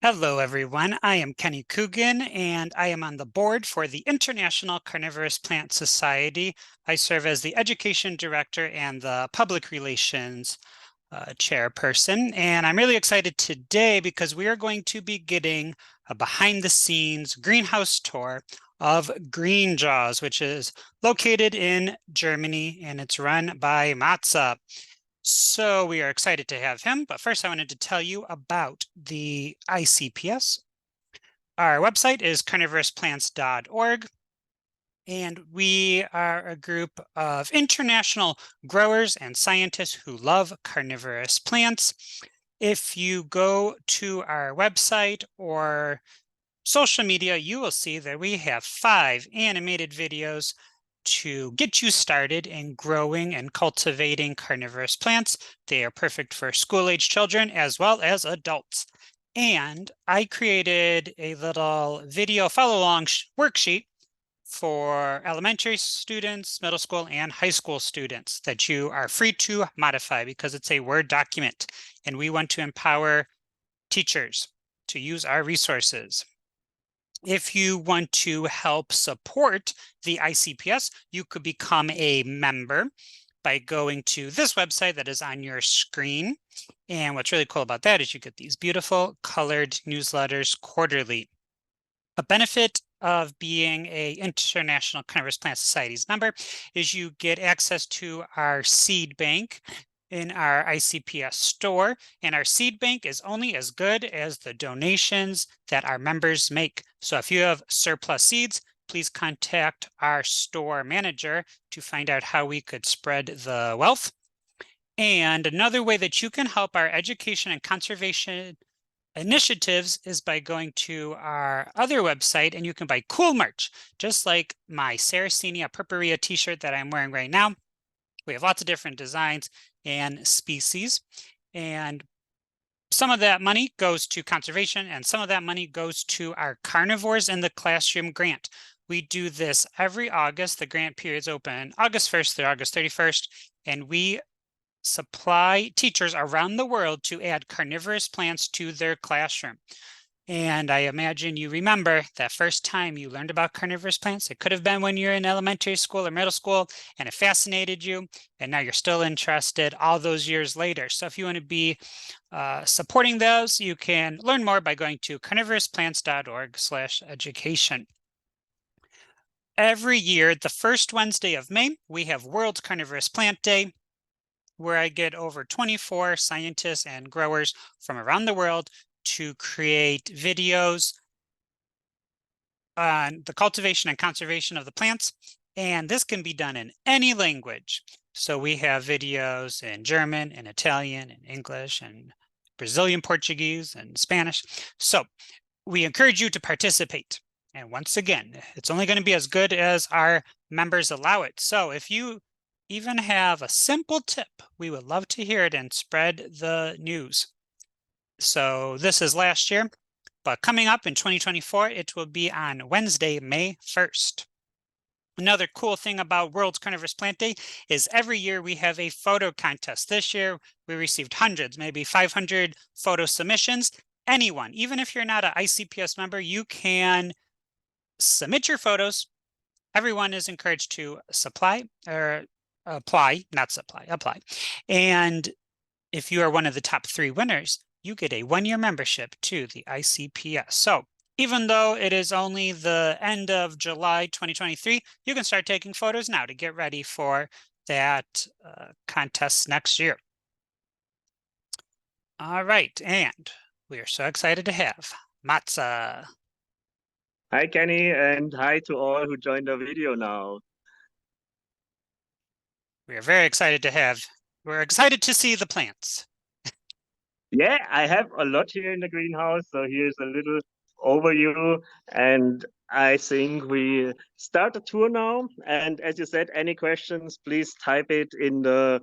Hello, everyone. I am Kenny Coogan, and I am on the board for the International Carnivorous Plant Society. I serve as the Education Director and the Public Relations Chairperson. And I'm really excited today because we are going to be getting a behind-the-scenes greenhouse tour of Green Jaws, which is located in Germany, and it's run by Matze. So we are excited to have him, but first I wanted to tell you about the ICPS. Our website is carnivorousplants.org, and we are a group of international growers and scientists who love carnivorous plants. If you go to our website or social media, you will see that we have 5 animated videos to get you started in growing and cultivating carnivorous plants. They are perfect for school-age children as well as adults. And I created a little video follow-along worksheet for elementary students, middle school, and high school students that you are free to modify because it's a Word document. And we want to empower teachers to use our resources. If you want to help support the ICPS, you could become a member by going to this website that is on your screen. And what's really cool about that is you get these beautiful colored newsletters quarterly. A benefit of being a International Carnivorous Plant Society's member is you get access to our seed bank in our ICPS store, and our seed bank is only as good as the donations that our members make. So if you have surplus seeds, please contact our store manager to find out how we could spread the wealth. And another way that you can help our education and conservation initiatives is by going to our other website, and you can buy cool merch, just like my Sarracenia purpurea t-shirt that I'm wearing right now. We have lots of different designs and species, and some of that money goes to conservation and some of that money goes to our Carnivores in the Classroom grant. We do this every August. The grant period is open August 1st through August 31st, and we supply teachers around the world to add carnivorous plants to their classroom. And I imagine you remember that first time you learned about carnivorous plants. It could have been when you're in elementary school or middle school and it fascinated you, and now you're still interested all those years later. So if you want to be supporting those, you can learn more by going to carnivorousplants.org/education. Every year, the first Wednesday of May, we have World Carnivorous Plant Day, where I get over 24 scientists and growers from around the world to create videos on the cultivation and conservation of the plants. And this can be done in any language. So we have videos in German and Italian and English and Brazilian Portuguese and Spanish. So we encourage you to participate. And once again, it's only going to be as good as our members allow it. So if you even have a simple tip, we would love to hear it and spread the news. So this is last year, but coming up in 2024, it will be on Wednesday, May 1st. Another cool thing about World Carnivorous Plant Day is every year we have a photo contest. This year we received hundreds, maybe 500 photo submissions. Anyone, even if you're not an ICPS member, you can submit your photos. Everyone is encouraged to apply. And if you are one of the top 3 winners, you get a 1-year membership to the ICPS. So even though it is only the end of July 2023, you can start taking photos now to get ready for that contest next year. All right, and we are so excited to have Matze. Hi, Kenny, and hi to all who joined the video now. We are very excited to have, we're excited to see the plants. Yeah, I have a lot here in the greenhouse, so here's a little overview, and I think we start the tour now. And as you said, any questions, please type it in the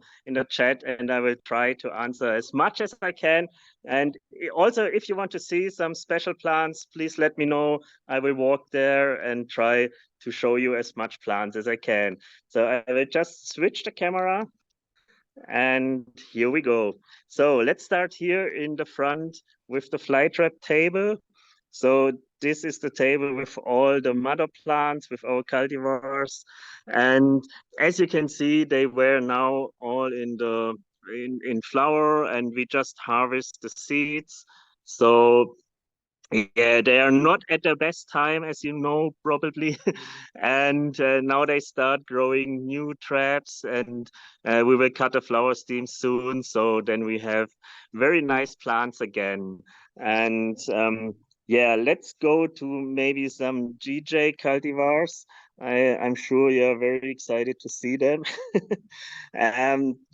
chat, and I will try to answer as much as I can. And also, if you want to see some special plants, please let me know. I will walk there and try to show you as much plants as I can. So I will just switch the camera. And here we go. So let's start here in the front with the flytrap table. So this is the table with all the mother plants, with our cultivars. And as you can see, they were now all in flower, and we just harvest the seeds. So yeah, they are not at their best time, as you know, probably. And now they start growing new traps, and we will cut the flower stem soon. So then we have very nice plants again. And yeah, let's go to maybe some GJ cultivars. I'm sure you're very excited to see them.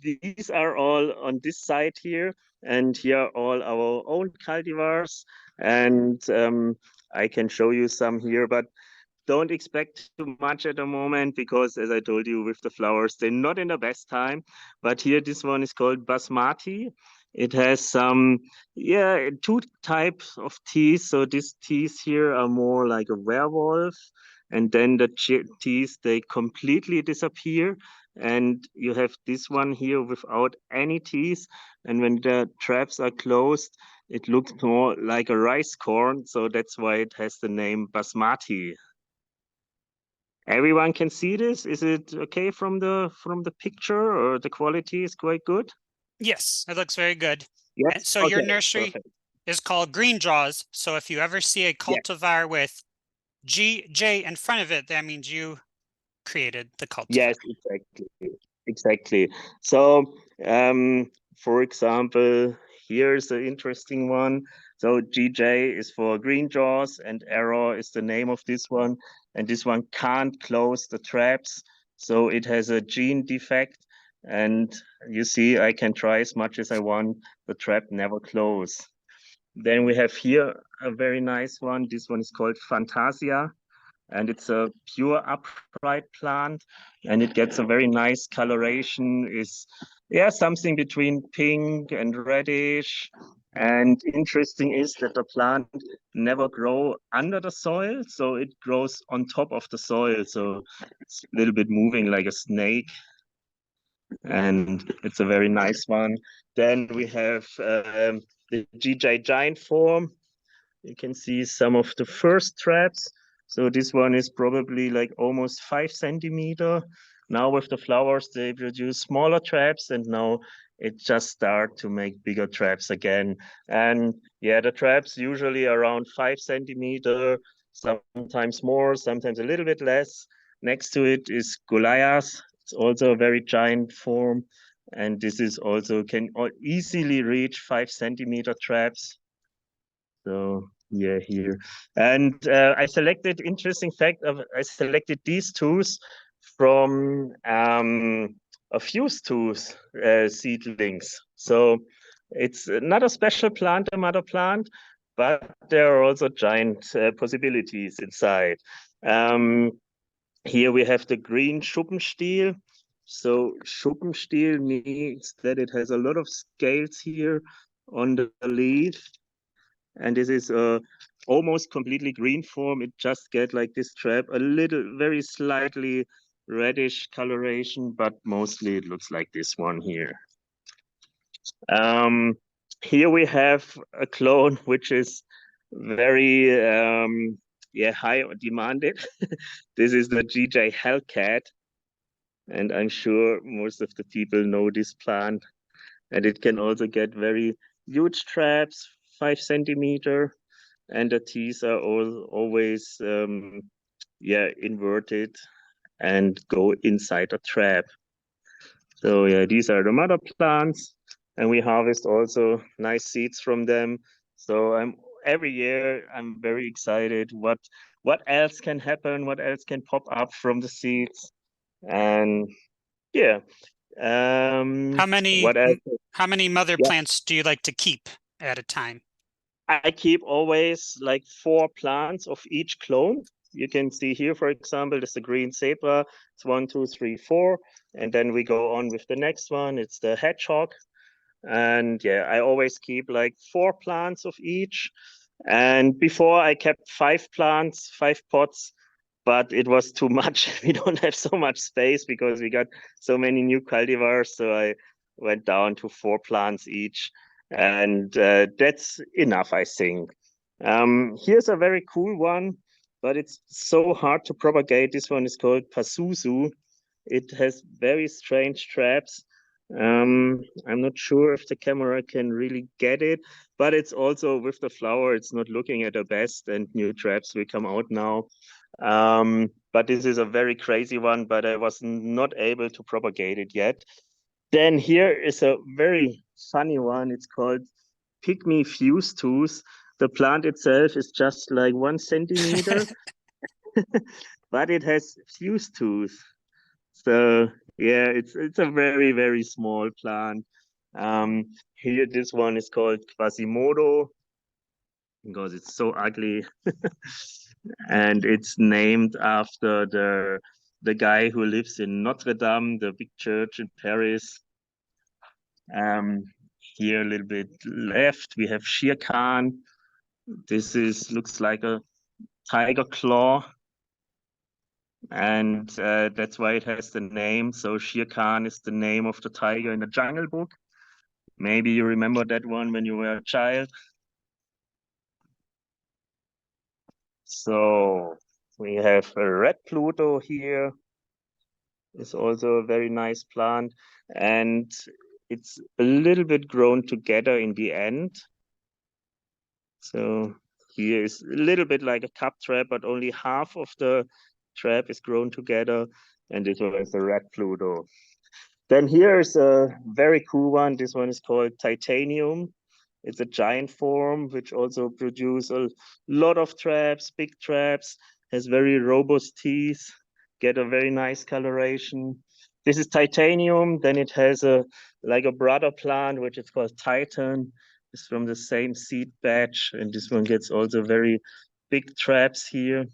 These are all on this side here, and here are all our own cultivars. And I can show you some here, but don't expect too much at the moment because, as I told you, with the flowers, they're not in the best time. But here, this one is called basmati. It has some, yeah, two types of teeth. So these teeth here are more like a werewolf, and then the teeth, they completely disappear. And you have this one here without any teeth. And when the traps are closed, it looks more like a rice corn. So that's why it has the name basmati. Everyone can see this. Is it okay from the picture, or the quality is quite good? Yes, it looks very good. And Yes. so your Okay. nursery Perfect. is called Green Jaws. So if you ever see a Yes. cultivar with GJ in front of it, that means you created the cultivar. Yes. Exactly. Exactly. So, for example, here's an interesting one. So GJ is for green jaws, and Error is the name of this one. And this one can't close the traps, so it has a gene defect. And you see, I can try as much as I want. The trap never close. Then we have here a very nice one. This one is called Fantasia, and it's a pure upright plant, and it gets a very nice coloration. Is, yeah, something between pink and reddish. And interesting is that the plant never grow under the soil, so it grows on top of the soil. So it's a little bit moving like a snake, and it's a very nice one. Then we have the GJ giant form. You can see some of the first traps. So this one is probably like almost 5 centimeter. Now with the flowers, they produce smaller traps, and now it just start to make bigger traps again. And yeah, the traps usually around 5 centimeter, sometimes more, sometimes a little bit less. Next to it is Goliath. It's also a very giant form. And this is also can easily reach 5 centimeter traps. So yeah, here. And I selected, interesting fact, I selected these tools from a fuse tools seedlings. So it's not a special plant, a mother plant, but there are also giant possibilities inside. Um, Here we have the green Schuppenstiel. So Schuppenstiel means that it has a lot of scales here on the leaf, and this is a almost completely green form. It just get like this trap, a little, very slightly reddish coloration, but mostly it looks like this one here. Um, Here we have a clone which is very yeah, high demanded. This is the GJ Hellcat, and I'm sure most of the people know this plant. And it can also get very huge traps, 5 centimeter, and the teeth are always yeah, inverted and go inside a trap. So yeah, these are the mother plants, and we harvest also nice seeds from them. So every year I'm very excited what else can happen, what else can pop up from the seeds. And yeah, How many what else? how many mother Yeah, plants do you like to keep at a time? I keep always like 4 plants of each clone. You can see here, for example, there's the green zebra. It's 1, 2, 3, 4. And then we go on with the next one. It's the hedgehog. And yeah, I always keep like 4 plants of each. And before I kept 5 plants, 5 pots, but it was too much. We don't have so much space because we got so many new cultivars. So went down to 4 plants each. And that's enough, I think. Here's a very cool one, but it's so hard to propagate. This one is called Pazuzu. It has very strange traps. I'm not sure if the camera can really get it, but it's also with the flower, it's not looking at the best, and new traps will come out now. But this is a very crazy one, but I was not able to propagate it yet. Then here is a very funny one. It's called Pygmy Fuse Tooth. The plant itself is just like 1 centimeter, but it has fuse tooth. So yeah, it's a very, very small plant. Here, this one is called Quasimodo because it's so ugly. And it's named after the guy who lives in Notre Dame, the big church in Paris. Here a little bit left, we have Shere Khan. This looks like a tiger claw. And that's why it has the name. So Shere Khan is the name of the tiger in the Jungle Book. Maybe you remember that one when you were a child. So we have a red Pluto here. It's also a very nice plant. And it's a little bit grown together in the end. So here is a little bit like a cup trap, but only half of the trap is grown together. And this one is a red Pluto. Then here's a very cool one. This one is called Titanium. It's a giant form, which also produce a lot of traps, big traps, has very robust teeth, get a very nice coloration. This is Titanium. Then it has like a brother plant, which is called Titan. It's from the same seed batch. And this one gets also very big traps here.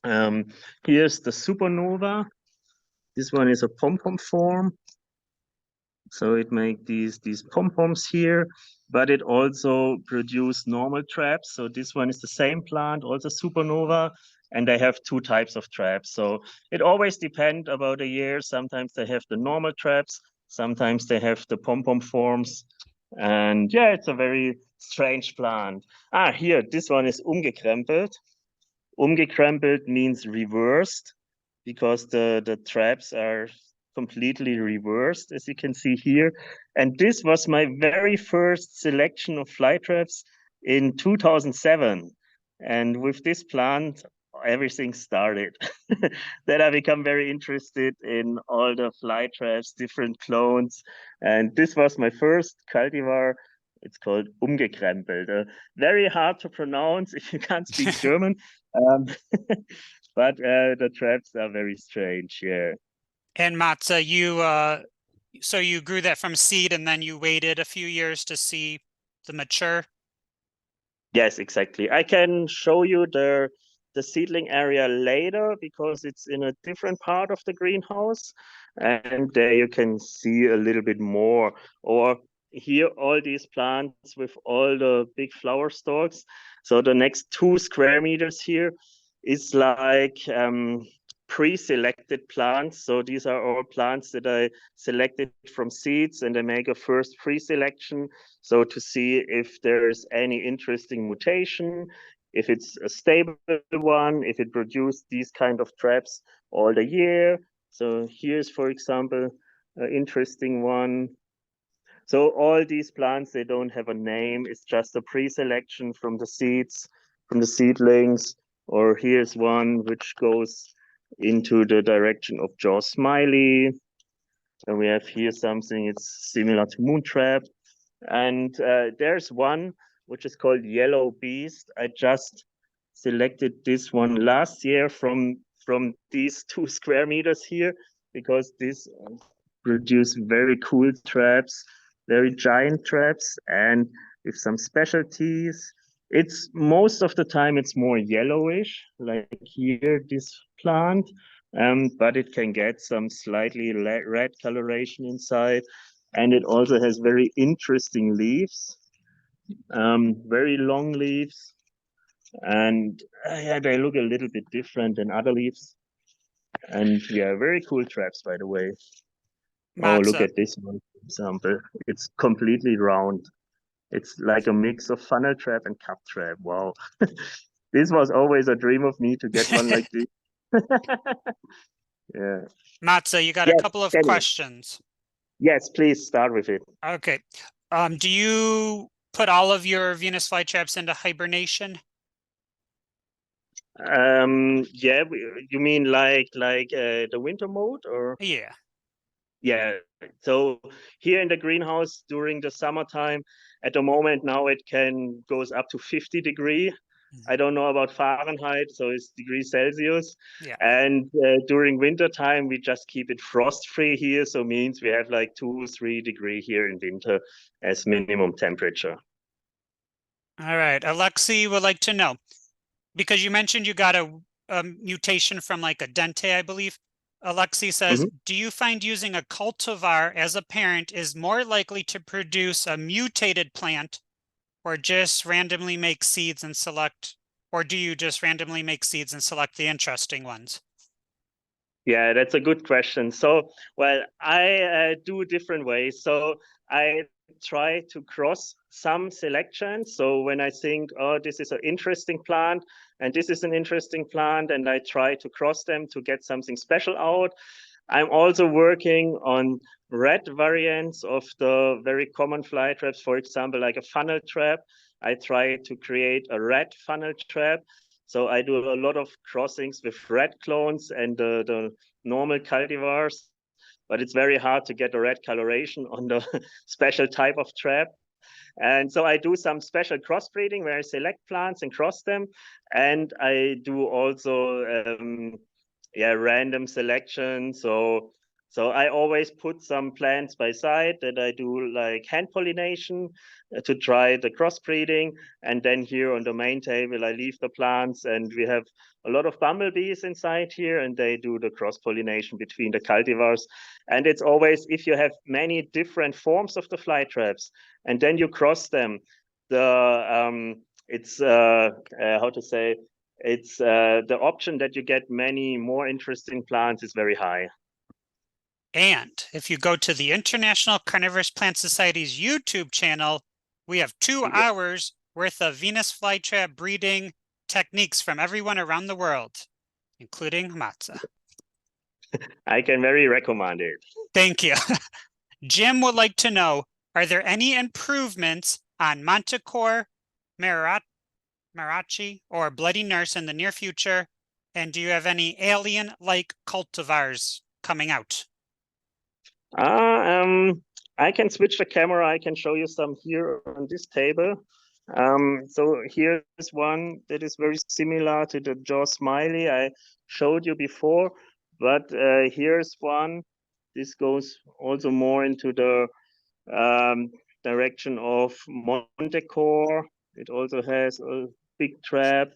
Here's the Supernova. This one is a pom-pom form. So it makes these pom-poms here, but it also produce normal traps. So this one is the same plant, also Supernova, and they have 2 types of traps. So it always depends about the year. Sometimes they have the normal traps, sometimes they have the pom-pom forms. And yeah, it's a very strange plant. Here, this one is umgekrempelt. Umgekrempelt means reversed because the traps are completely reversed, as you can see here. And this was my very first selection of fly traps in 2007. And with this plant, everything started. Then I become very interested in all the fly traps, different clones. And this was my first cultivar. It's called umgekrempelt. Very hard to pronounce if you can't speak German. Um, but the traps are very strange, yeah. And Matze, so you grew that from seed and then you waited a few years to see the mature? Yes, exactly. I can show you the seedling area later because it's in a different part of the greenhouse. And there you can see a little bit more. Or here, all these plants with all the big flower stalks. So the next 2 square meters here is like pre-selected plants. So these are all plants that I selected from seeds, and I make a first pre-selection. So to see if there's any interesting mutation, if it's a stable one, if it produces these kind of traps all the year. So here's, for example, an interesting one. So all these plants, they don't have a name. It's just a pre-selection from the seeds, from the seedlings. Or here's one which goes into the direction of Jaw Smiley. And we have here something, it's similar to Moontrap. And there's one which is called Yellow Beast. I just selected this one last year from these 2 square meters here because this produce very cool traps, very giant traps, and with some specialties. It's most of the time it's more yellowish, like here this plant, but it can get some slightly red coloration inside, and it also has very interesting leaves, very long leaves, and yeah, they look a little bit different than other leaves. And yeah, very cool traps, by the way. Oh, look Matze. at this one, for example. It's completely round. It's like a mix of funnel trap and cup trap. Wow. This was always a dream of me to get one like this. Yeah. Matze, you got a Yes, couple of Kenny. questions. Yes, please start with it. Okay. Do you put all of your Venus flytraps into hibernation? Yeah, you mean like the winter mode or? Yeah. Yeah, so here in the greenhouse during the summertime, at the moment now it can goes up to 50 degree. I don't know about Fahrenheit, so it's degrees Celsius. Yeah. And during winter time, we just keep it frost free here. So means we have like 2-3 degree here in winter as minimum temperature. All right. Alexi would like to know, because you mentioned you got a mutation from like a dente, I believe. Alexi says, Mhm. do you find using a cultivar as a parent is more likely to produce a mutated plant or just randomly make seeds and select, or do you just randomly make seeds and select the interesting ones? Yeah, that's a good question. So, well, I do different ways. So I try to cross some selections. So when I think, oh, this is an interesting plant and this is an interesting plant, and I try to cross them to get something special out. I'm also working on red variants of the very common fly traps, for example, like a funnel trap. I try to create a red funnel trap. So I do a lot of crossings with red clones and the normal cultivars, but it's very hard to get a red coloration on the special type of trap. And so I do some special crossbreeding where I select plants and cross them. And I do also random selection. So I always put some plants by side that I do like hand pollination to try the crossbreeding. And then here on the main table, I leave the plants, and we have a lot of Bumble Bees inside here, and they do the cross pollination between the cultivars. And it's always, if you have many different forms of the fly traps, and then you cross them, it's how to say, it's the option that you get many more interesting plants is very high. And if you go to the International Carnivorous Plant Society's YouTube channel, we have 2 hours worth of Venus flytrap breeding techniques from everyone around the world, including Matze. I can very recommend it. Thank you. Jim would like to know, are there any improvements on Manticore, Marachi, or Bloody Nurse in the near future? And do you have any alien-like cultivars coming out? I can switch the camera. I can show you some here on this table. So here's one that is very similar to the jaw smiley I showed you before, but here's one. This goes also more into the direction of Montecore. It also has a big trap.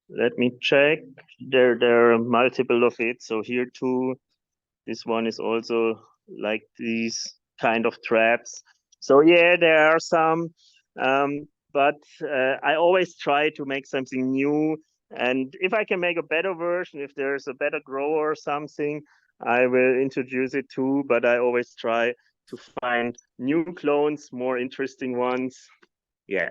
Let me check. There are multiple of it. So here too, this one is also like these kind of traps. So yeah, there are some, but I always try to make something new. And if I can make a better version, if there's a better grower or something, I will introduce it too. But I always try to find new clones, more interesting ones. Yeah.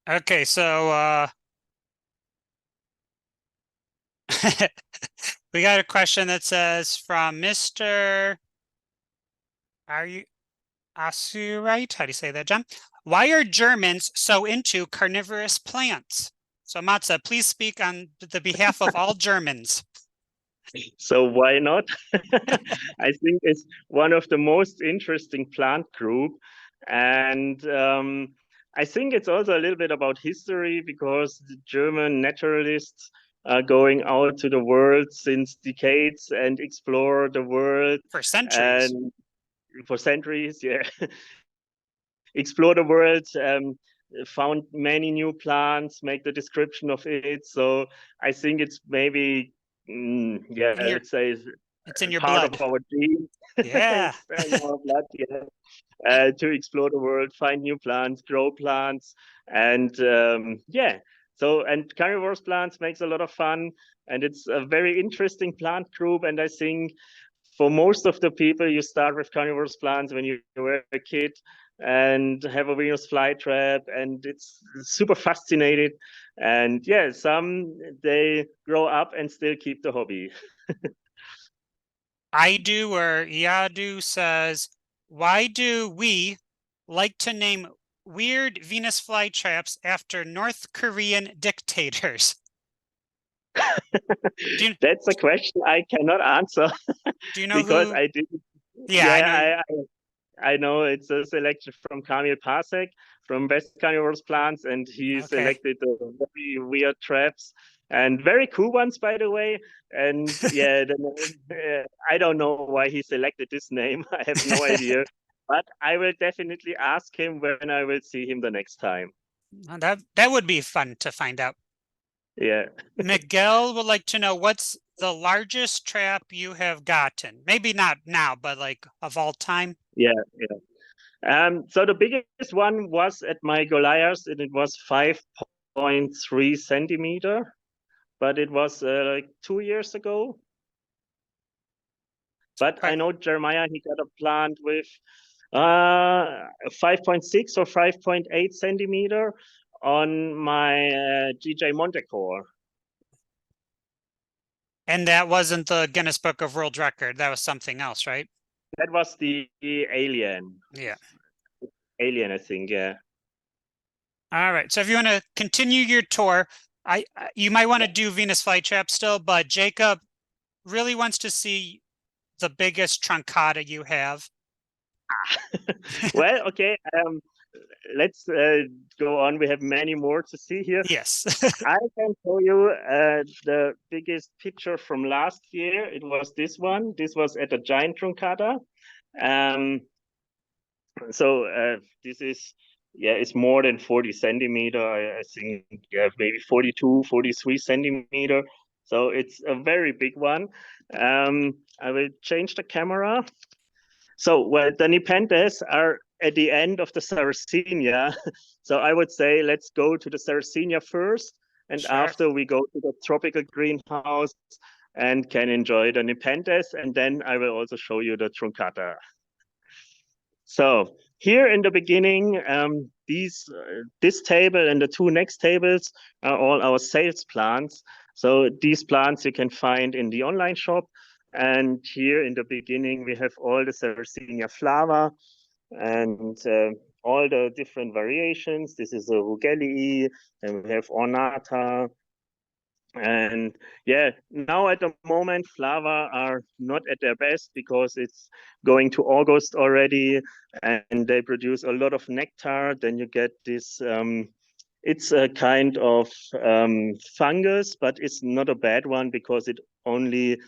Okay, so we got a question that says from Mr. Are you Asurite? How do you say that, John? Why are Germans so into carnivorous plants? So Matze, please speak on the behalf of all Germans. So why not? I think it's one of the most interesting plant group, and I think it's also a little bit about history, because the German naturalists are going out to the world since decades and explore the world For centuries. and for centuries, yeah. Explore the world, found many new plants, make the description of it. So I think it's maybe, let's say It's in your part blood. of our genes. Yeah. It's in our blood, yeah. To explore the world, find new plants, grow plants, and So, and carnivorous plants makes a lot of fun, and it's a very interesting plant group. And I think for most of the people, you start with carnivorous plants when you were a kid and have a Venus flytrap, and it's super fascinated. And yeah, some they grow up and still keep the hobby. I do, or Yadu says, why do we like to name weird Venus flytraps after North Korean dictators? Do you, That's a question I cannot answer do you know because who? I didn't. Yeah, I know. Yeah, I know it's a selection from Kamil Pasek from Best Carnivorous Plants, and he Okay. selected the very weird traps and very cool ones, by the way. And yeah, the name, I don't know why he selected this name. I have no idea. But I will definitely ask him when I will see him the next time. That would be fun to find out. Yeah. Miguel would like to know what's the largest trap you have gotten? Maybe not now, but like of all time. Yeah, yeah. So the biggest one was at my Goliaths, and it was 5.3 centimeter, but it was like 2 years ago. But I know Jeremiah, he got a plant with 5.6 or 5.8 centimeter on my GJ Montecore. And that wasn't the Guinness Book of World Record. That was something else, right? That was the alien. Yeah. Alien, I think, yeah. All right. So if you want to continue your tour, you might want to do Venus flytrap still, but Jacob really wants to see the biggest truncata you have. Well, okay. Let's go on. We have many more to see here. Yes. I can show you the biggest picture from last year. It was this one. This was at a giant truncata. So this is, yeah, it's more than 40 centimeter. I think maybe 42, 43 centimeter. So it's a very big one. I will change the camera. So, well, the Nepenthes are at the end of the Sarracenia. So I would say let's go to the Sarracenia first, and Sure. after we go to the tropical greenhouse and can enjoy the Nepenthes, and then I will also show you the Truncata. So here in the beginning, this table and the two next tables are all our sales plants. So these plants you can find in the online shop. And here in the beginning, we have all the Sarracenia flava and all the different variations. This is a Rugelii, and we have Ornata. And yeah, now at the moment, flava are not at their best because it's going to August already, and they produce a lot of nectar. Then you get this, it's a kind of fungus, but it's not a bad one because it only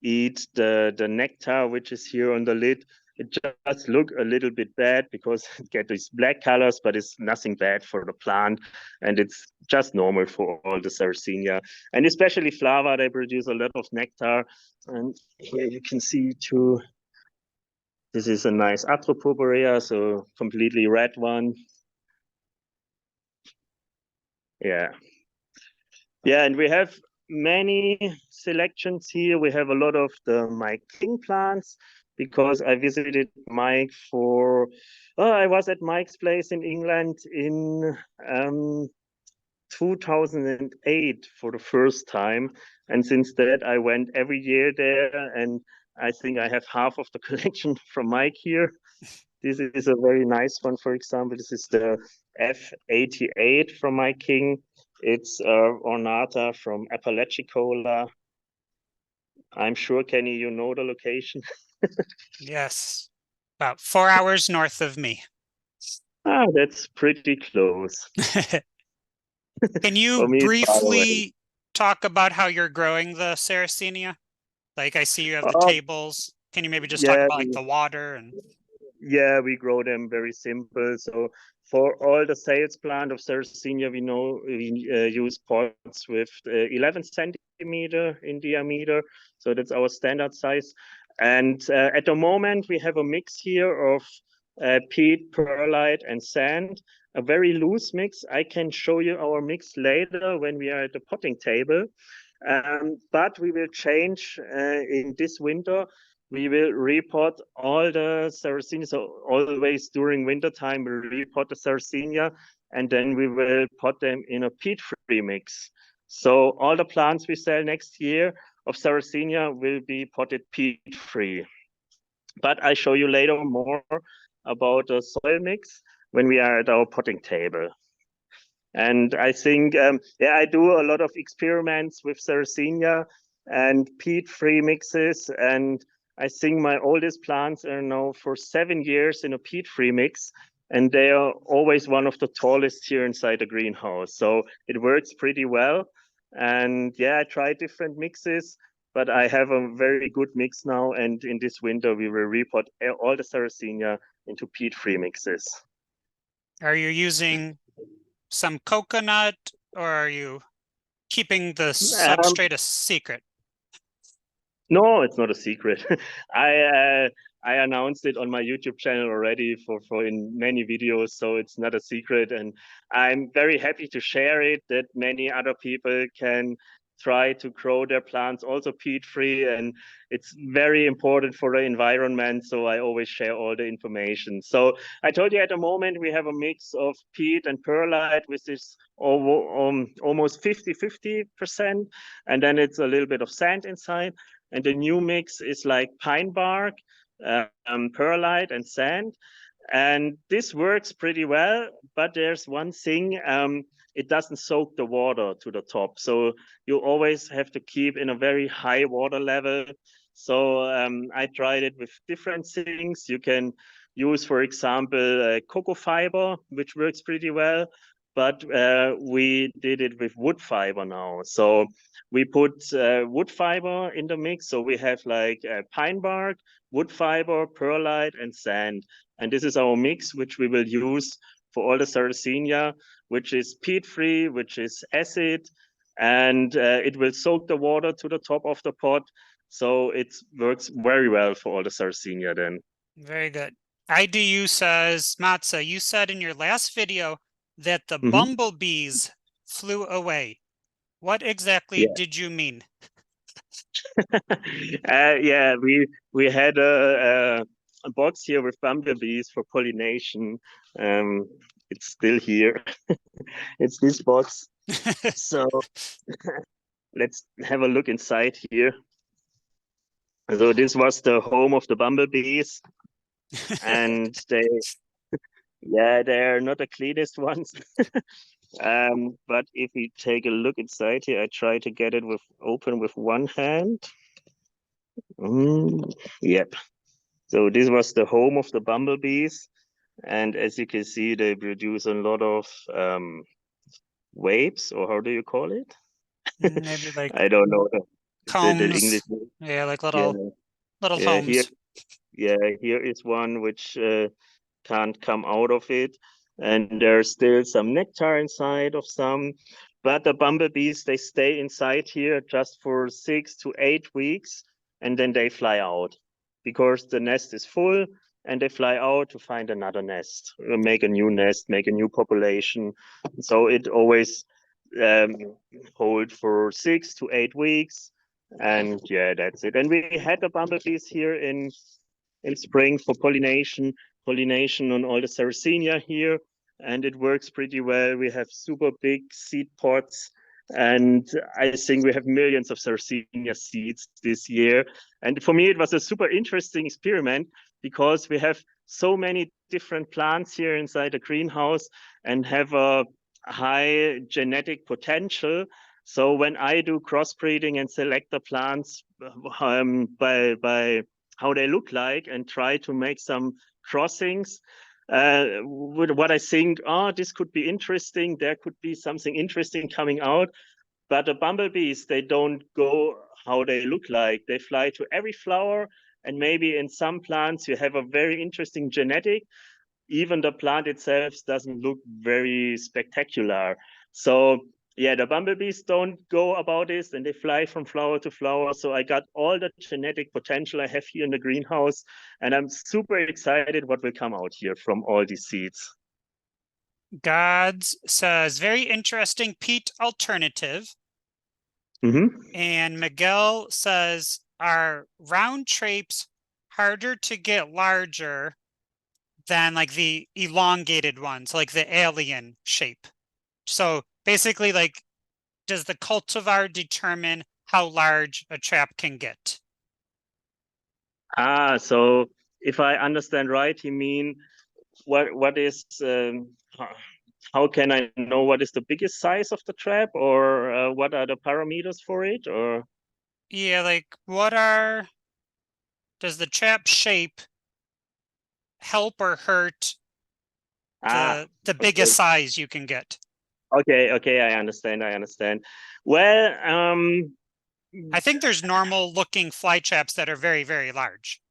eats the nectar, which is here on the lid. It just look a little bit bad because it get these black colors, but it's nothing bad for the plant, and it's just normal for all the Sarracenia. And especially flava, they produce a lot of nectar. And here you can see too, this is a nice purpurea, so completely red one. Yeah. Yeah, and we have many selections here. We have a lot of the Mike King plants because I visited Mike for, I was at Mike's place in England in 2008 for the first time. And since that, I went every year there. And I think I have half of the collection from Mike here. This is a very nice one, for example. This is the F88 from Mike King. It's Ornata from Apalachicola. I'm sure, Kenny, you know the location. Yes. About 4 hours north of me. That's pretty close. Can you For me, it's far away. briefly talk about how you're growing the Sarracenia? Like I see you have the Oh, tables. Can you maybe just talk yeah, about like the water and yeah, we grow them very simple. So for all the sales plant of Sarracenia, we use pots with 11 centimeter in diameter. So that's our standard size. And at the moment, we have a mix here of peat, perlite, and sand. A very loose mix. I can show you our mix later when we are at the potting table. But we will change in this winter. We will repot all the Sarracenia. So always during winter time, we repot the Sarracenia, and then we will pot them in a peat-free mix. So all the plants we sell next year of Sarracenia will be potted peat-free. But I show you later more about the soil mix when we are at our potting table. And I think, I do a lot of experiments with Sarracenia and peat-free mixes. And I think my oldest plants are now for 7 years in a peat-free mix. And they are always one of the tallest here inside the greenhouse. So it works pretty well. And I try different mixes, but I have a very good mix now. And in this winter, we will repot all the Sarracenia into peat-free mixes. Are you using some coconut, or are you keeping the substrate a secret? No, it's not a secret. I announced it on my YouTube channel already for in many videos, so it's not a secret. And I'm very happy to share it that many other people can try to grow their plants also peat-free, and it's very important for the environment. So I always share all the information. So I told you at the moment we have a mix of peat and perlite, which is almost 50-50%, and then it's a little bit of sand inside. And the new mix is like pine bark, perlite, and sand. And this works pretty well, but there's one thing, it doesn't soak the water to the top. So you always have to keep in a very high water level. So I tried it with different things. You can use, for example, cocoa fiber, which works pretty well. But we did it with wood fiber now. So we put wood fiber in the mix. So we have like pine bark, wood fiber, perlite, and sand. And this is our mix, which we will use for all the Sarracenia, which is peat-free, which is acid, and it will soak the water to the top of the pot. So it works very well for all the Sarracenia then. Very good. IDU says, Matze, you said in your last video that the Bumble Bees flew away. What exactly did you mean? We had a box here with bumblebees for pollination. It's still here. It's this box. So let's have a look inside here. So this was the home of the bumblebees, and they're not the cleanest ones. But if we take a look inside here, I try to get it open with one hand. Yep. So this was the home of the bumblebees. And as you can see, they produce a lot of waves, or how do you call it? Maybe like I don't know combs. The English. Yeah, like little homes. Here is one which can't come out of it. And there's still some nectar inside of some. But the bumblebees, they stay inside here just for 6 to 8 weeks, and then they fly out because the nest is full, and they fly out to find another nest, make a new nest, make a new population. So it always hold for 6 to 8 weeks. And that's it. And we had the bumblebees here in spring for pollination on all the Sarracenia here, and it works pretty well. We have super big seed pots, and I think we have millions of Sarracenia seeds this year. And for me, it was a super interesting experiment because we have so many different plants here inside the greenhouse and have a high genetic potential. So when I do crossbreeding and select the plants by how they look like and try to make some crossings, with what I think, this could be interesting. There could be something interesting coming out. But the bumblebees, they don't go how they look like. They fly to every flower, and maybe in some plants you have a very interesting genetic. Even the plant itself doesn't look very spectacular. So Yeah, the bumblebees don't go about this, and they fly from flower to flower. So I got all the genetic potential I have here in the greenhouse, and I'm super excited what will come out here from all these seeds. Gods says, very interesting peat alternative. And Miguel says, are round traps harder to get larger than like the elongated ones, like the alien shape? So basically, like, does the cultivar determine how large a trap can get? So if I understand right, you mean what is how can I know what is the biggest size of the trap, or what are the parameters for it, or? Yeah, like does the trap shape help or hurt the Okay. biggest size you can get? Okay, I understand. Well, I think there's normal looking fly traps that are very, very large.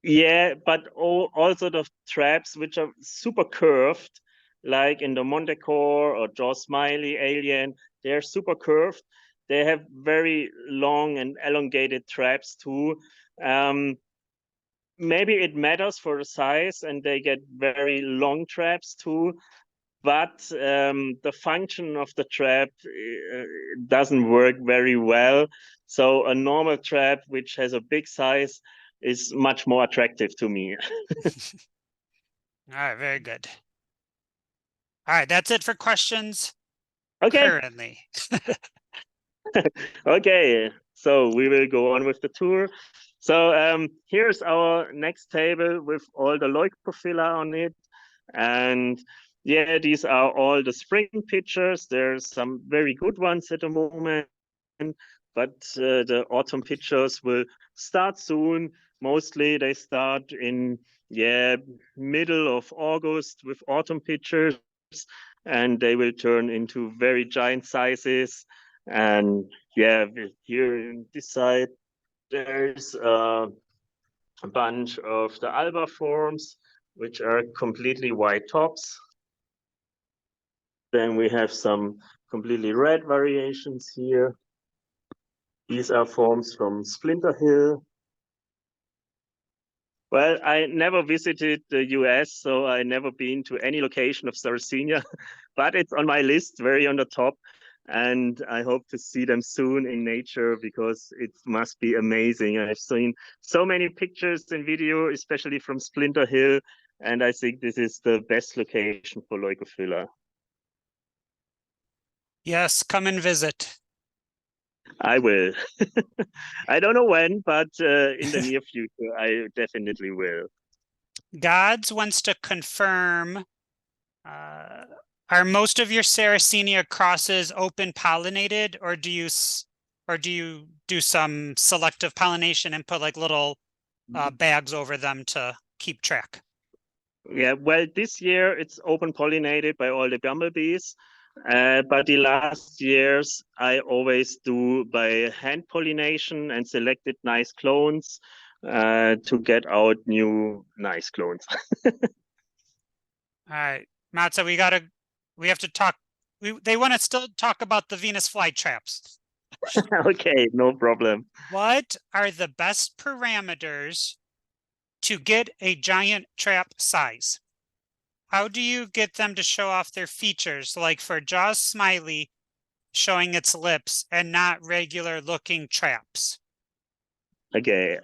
yeah, but also the traps which are super curved, like in the Montecore or Jaw Smiley Alien, they're super curved. They have very long and elongated traps too. Maybe it matters for the size, and they get very long traps too. But the function of the trap doesn't work very well. So a normal trap which has a big size is much more attractive to me. All right, very good. All right, that's it for questions Okay, currently. okay. So we will go on with the tour. So here's our next table with all the Leucophila on it. And yeah, these are all the spring pictures. There's some very good ones at the moment, but the autumn pictures will start soon. Mostly they start in, yeah, middle of August with autumn pictures, and they will turn into very giant sizes. And yeah, here in this side, there's a bunch of the alba forms, which are completely white tops. Then we have some completely red variations here. These are forms from Splinter Hill. Well, I never visited the US, so I never been to any location of Sarracenia, but it's on my list, very on the top. And I hope to see them soon in nature because it must be amazing. I've seen so many pictures and video, especially from Splinter Hill, and I think this is the best location for Leucophila. Yes, come and visit. I will. I don't know when, but in the near future, I definitely will. Gods wants to confirm, are most of your Sarracenia crosses open pollinated, or do you do some selective pollination and put like little bags over them to keep track? Yeah, well, this year it's open pollinated by all the bumblebees. But the last years, I always do by hand pollination and selected nice clones to get out new nice clones. All right, Matze, we have to talk. They want to still talk about the Venus flytraps. Okay, no problem. What are the best parameters to get a giant trap size? How do you get them to show off their features? Like for Jaws Smiley showing its lips and not regular looking traps. Okay,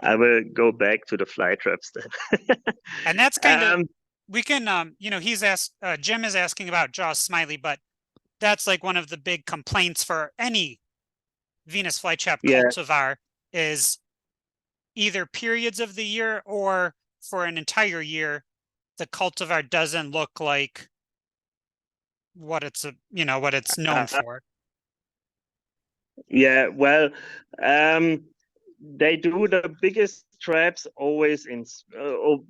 I will go back to the fly traps then. And that's kind of, um, we can, he's asked, Jim is asking about Jaws Smiley, but that's like one of the big complaints for any Venus flytrap yeah, cultivar is either periods of the year or for an entire year, the cultivar doesn't look like what what it's known uh, for. yeah. Well, they do the biggest traps always in,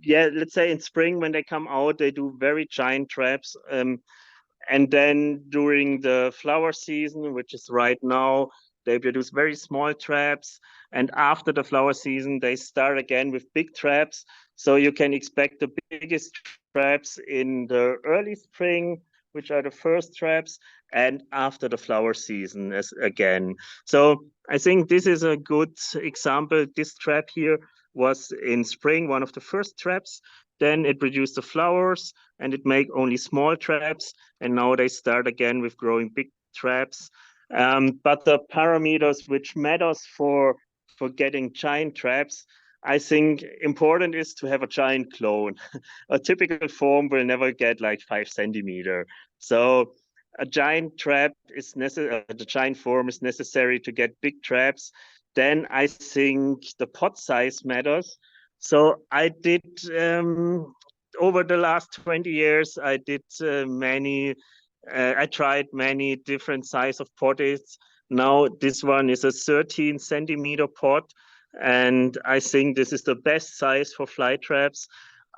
yeah, let's say in spring when they come out, they do very giant traps. And then during the flower season, which is right now, they produce very small traps. And after the flower season, they start again with big traps. So you can expect the biggest traps in the early spring which are the first traps, and after the flower season again. So I think this is a good example. This trap here was in spring, one of the first traps. Then it produced the flowers and it make only small traps. And now they start again with growing big traps. But the parameters which matters for getting giant traps, I think important is to have a giant clone. A typical form will never get like 5 centimeter. So a giant trap is necessary. The giant form is necessary to get big traps. Then I think the pot size matters. So I did over the last 20 years, I did I tried many different size of pots. Now this one is a 13 centimeter pot, and I think this is the best size for fly traps.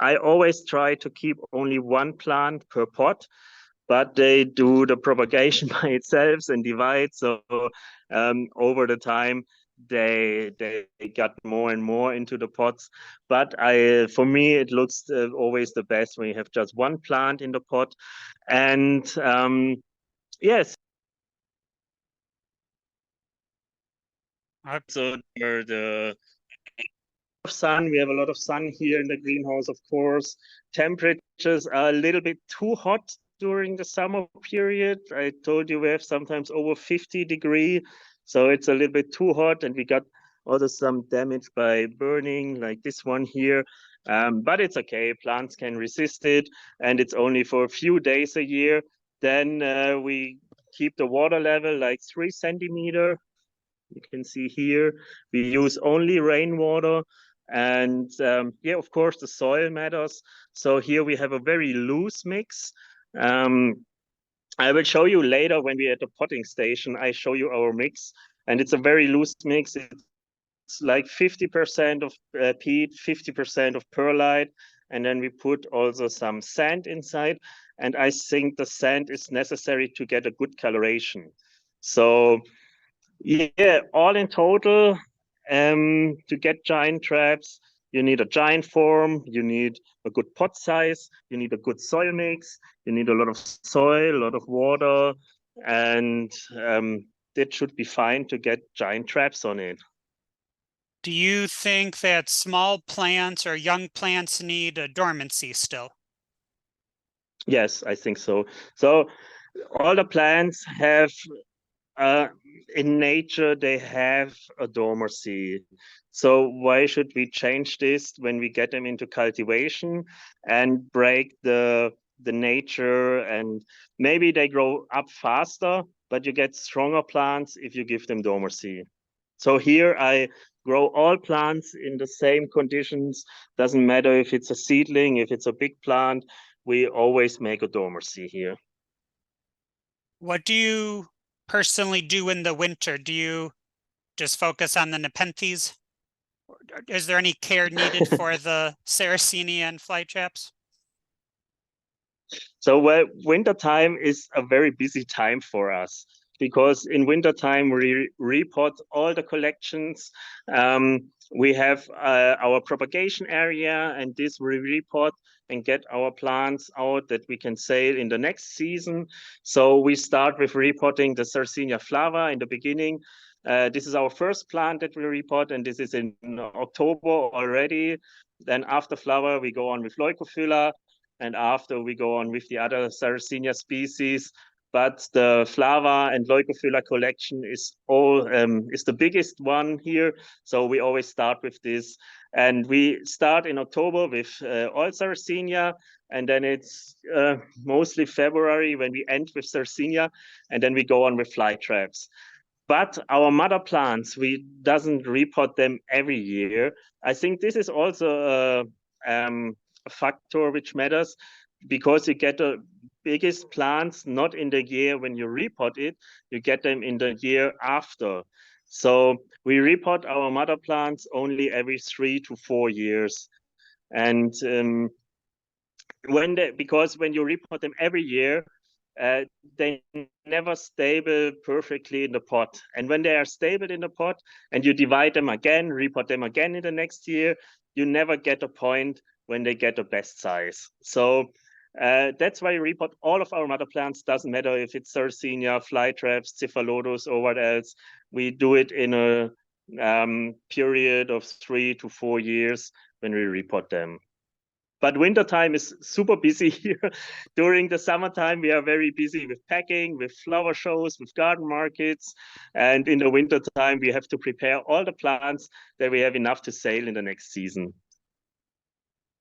I always try to keep only one plant per pot, but they do the propagation by itself and divide. So over the time, they got more and more into the pots. But for me, it looks always the best when you have just one plant in the pot. And yes. So the sun, we have a lot of sun here in the greenhouse, of course. Temperatures are a little bit too hot during the summer period. I told you we have sometimes over 50 degrees, so it's a little bit too hot, and we got also some damage by burning, like this one here. But it's okay, plants can resist it, and it's only for a few days a year. Then we keep the water level like 3 centimeter. You can see here, we use only rainwater. And yeah, of course, the soil matters. So here we have a very loose mix. I will show you later when we're at the potting station, I show you our mix. And it's a very loose mix. It's like 50% of peat, 50% of perlite. And then we put also some sand inside. And I think the sand is necessary to get a good coloration. So yeah, all in total, to get giant traps, you need a giant form, you need a good pot size, you need a good soil mix, you need a lot of soil, a lot of water, and that should be fine to get giant traps on it. Do you think that small plants or young plants need a dormancy still? Yes, I think so. So all the plants have in nature, they have a dormancy. So why should we change this when we get them into cultivation and break the nature? And maybe they grow up faster, but you get stronger plants if you give them dormancy. So here I grow all plants in the same conditions. Doesn't matter if it's a seedling, if it's a big plant, we always make a dormancy here. What do you personally do in the winter? Do you just focus on the Nepenthes? Is there any care needed for the Sarracenia and flytraps? So winter time is a very busy time for us because in winter time we repot all the collections. We have our propagation area, and this we repot and get our plants out that we can sell in the next season. So we start with repotting the Sarracenia flava in the beginning. This is our first plant that we repot, and this is in October already. Then after flower, we go on with Leucophylla, and after we go on with the other Sarracenia species. But the Flava and Leucophylla collection is the biggest one here. So we always start with this. And we start in October with all Sarracenia, and then it's mostly February when we end with Sarracenia, and then we go on with flytraps. But our mother plants, we doesn't repot them every year. I think this is also a factor which matters, because you get the biggest plants not in the year when you repot it, you get them in the year after. So we repot our mother plants only every 3 to 4 years. And because when you repot them every year, they never stable perfectly in the pot. And when they are stable in the pot and you divide them again, repot them again in the next year, you never get a point when they get the best size. So That's why we report all of our mother plants. Doesn't matter if it's Sarracenia, flytraps, cephalotus, or what else. We do it in a period of 3 to 4 years when we report them. But wintertime is super busy here. During the summertime, we are very busy with packing, with flower shows, with garden markets. And in the wintertime, we have to prepare all the plants that we have enough to sell in the next season.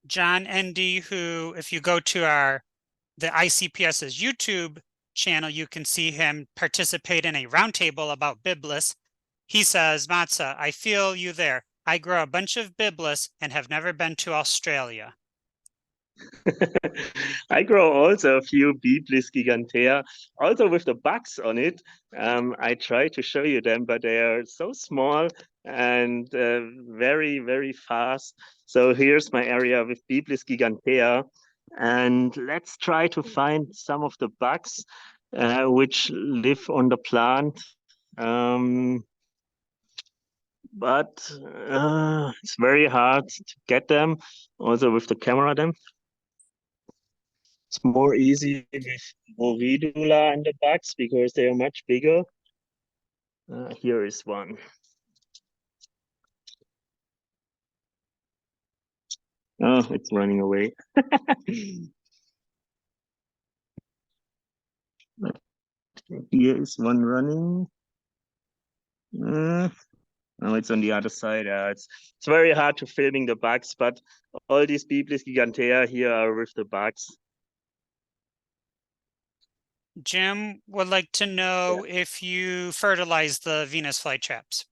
John Endy, who, if you go to the ICPS's YouTube channel, you can see him participate in a roundtable about Byblis. He says, Matze, I feel you there. I grow a bunch of Byblis and have never been to Australia. I grow also a few Byblis gigantea, also with the bugs on it. I try to show you them, but they are so small and very, very fast. So here's my area with Byblis gigantea. And let's try to find some of the bugs which live on the plant. But it's very hard to get them, also with the camera them. It's more easy with Bovidula and the bugs because they are much bigger. Here is one. Oh, it's running away. Here is one running. Oh, it's on the other side. It's very hard to filming the bugs, but all these Byblis gigantea here are with the bugs. Jim would like to know if you fertilize the Venus flytraps.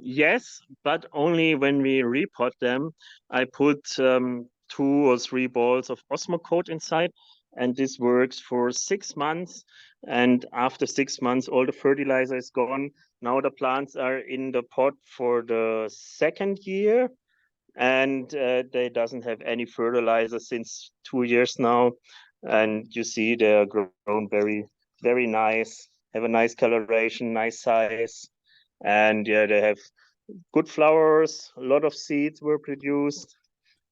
Yes, but only when we repot them. I put 2 or 3 balls of Osmocote inside, and this works for 6 months. And after 6 months, all the fertilizer is gone. Now the plants are in the pot for the 2nd year, and they doesn't have any fertilizer since 2 years now. And you see they are grown very, very nice, have a nice coloration, nice size. And yeah, they have good flowers, a lot of seeds were produced.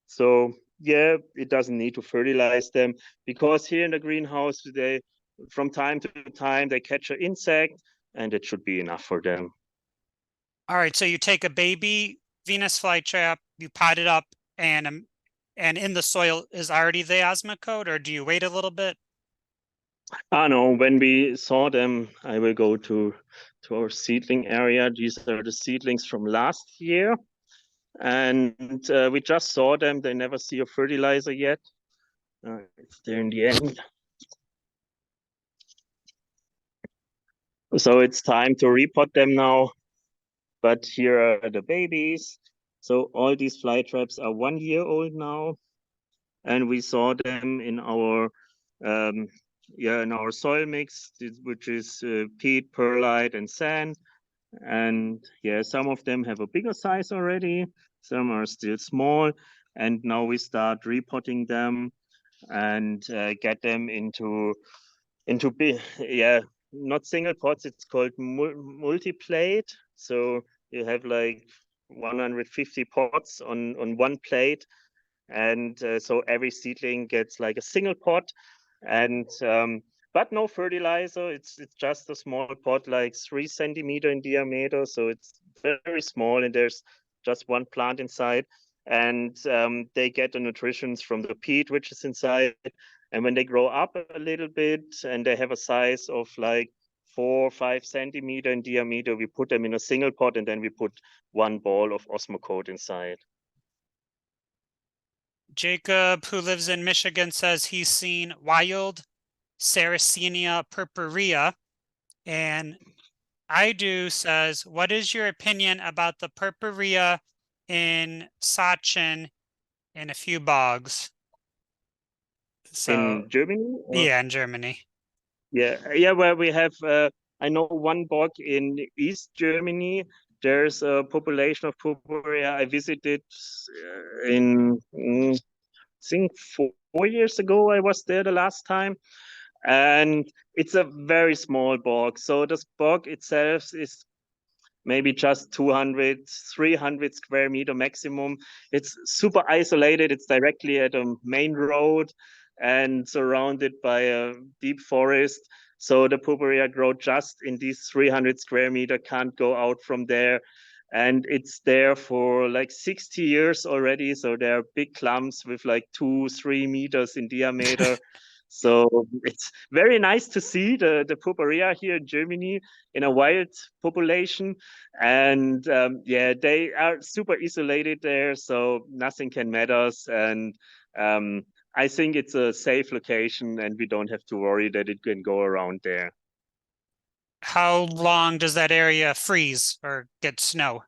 So yeah, it doesn't need to fertilize them because here in the greenhouse today, from time to time, they catch an insect and it should be enough for them. All right, so you take a baby Venus flytrap, you pot it up, and in the soil is already the Osmocote, or do you wait a little bit? No, when we saw them, I will go to our seedling area. These are the seedlings from last year. And we just saw them. They never see a fertilizer yet. It's there in the end. So it's time to repot them now. But here are the babies. So all these flytraps are 1 year old now. And we saw them in our soil mix, which is peat, perlite, and sand. And yeah, some of them have a bigger size already. Some are still small. And now we start repotting them and get them into big, not single pots. It's called multi-plate. So you have like 150 pots on one plate. And so every seedling gets like a single pot. And but no fertilizer. It's just a small pot, like 3 centimeter in diameter. So it's very small, and there's just one plant inside. And they get the nutrition from the peat, which is inside. And when they grow up a little bit, and they have a size of like 4 or 5 centimeter in diameter, we put them in a single pot, and then we put 1 ball of Osmocote inside. Jacob, who lives in Michigan, says he's seen wild Sarracenia purpurea. And Idu says, what is your opinion about the purpurea in Sachsen and a few bogs? So In Germany? yeah, in Germany. Yeah, where we have, I know one bog in East Germany. There's a population of purpurea. I visited in, I think 4 years ago. I was there the last time. And it's a very small bog. So this bog itself is maybe just 200, 300 square meter maximum. It's super isolated. It's directly at a main road and surrounded by a deep forest. So the purpurea grow just in these 300 square meter, can't go out from there. And it's there for like 60 years already. So there are big clumps with like 2-3 meters in diameter. So it's very nice to see the purpurea here in Germany in a wild population. And yeah, they are super isolated there, so nothing can matter us. And I think it's a safe location and we don't have to worry that it can go around there. How long does that area freeze or get snow?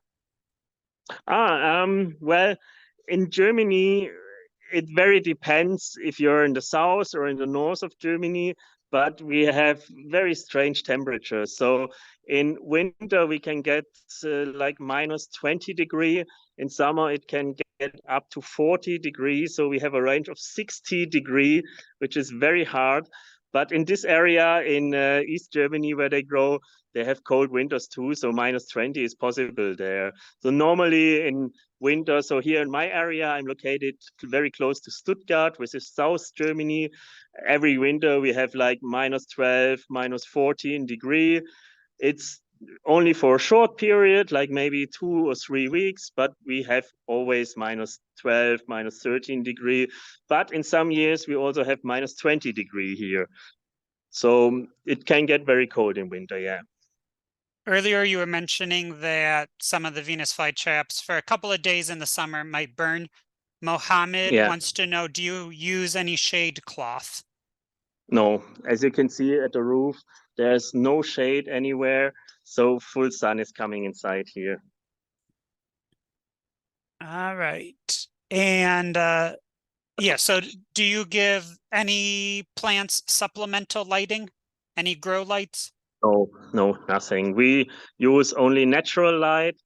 Well, in Germany, it very depends if you're in the south or in the north of Germany, but we have very strange temperatures. So in winter, we can get like minus 20 degree. In summer, it can get up to 40 degrees. So we have a range of 60 degree, which is very hard. But in this area in East Germany where they grow, they have cold winters too. So minus 20 is possible there. So normally in winter, so here in my area, I'm located very close to Stuttgart, which is South Germany. Every winter we have like minus 12, minus 14 degree. It's only for a short period, like maybe 2 or 3 weeks, but we have always minus 12, minus 13 degree. But in some years, we also have minus 20 degree here. So it can get very cold in winter, yeah. Earlier, you were mentioning that some of the Venus flytraps for a couple of days in the summer might burn. Mohammed Yeah, wants to know, do you use any shade cloth? no, as you can see at the roof, there's no shade anywhere. So full sun is coming inside here. All right. And yeah, so do you give any plants supplemental lighting? Any grow lights? No, no, nothing. We use only natural light.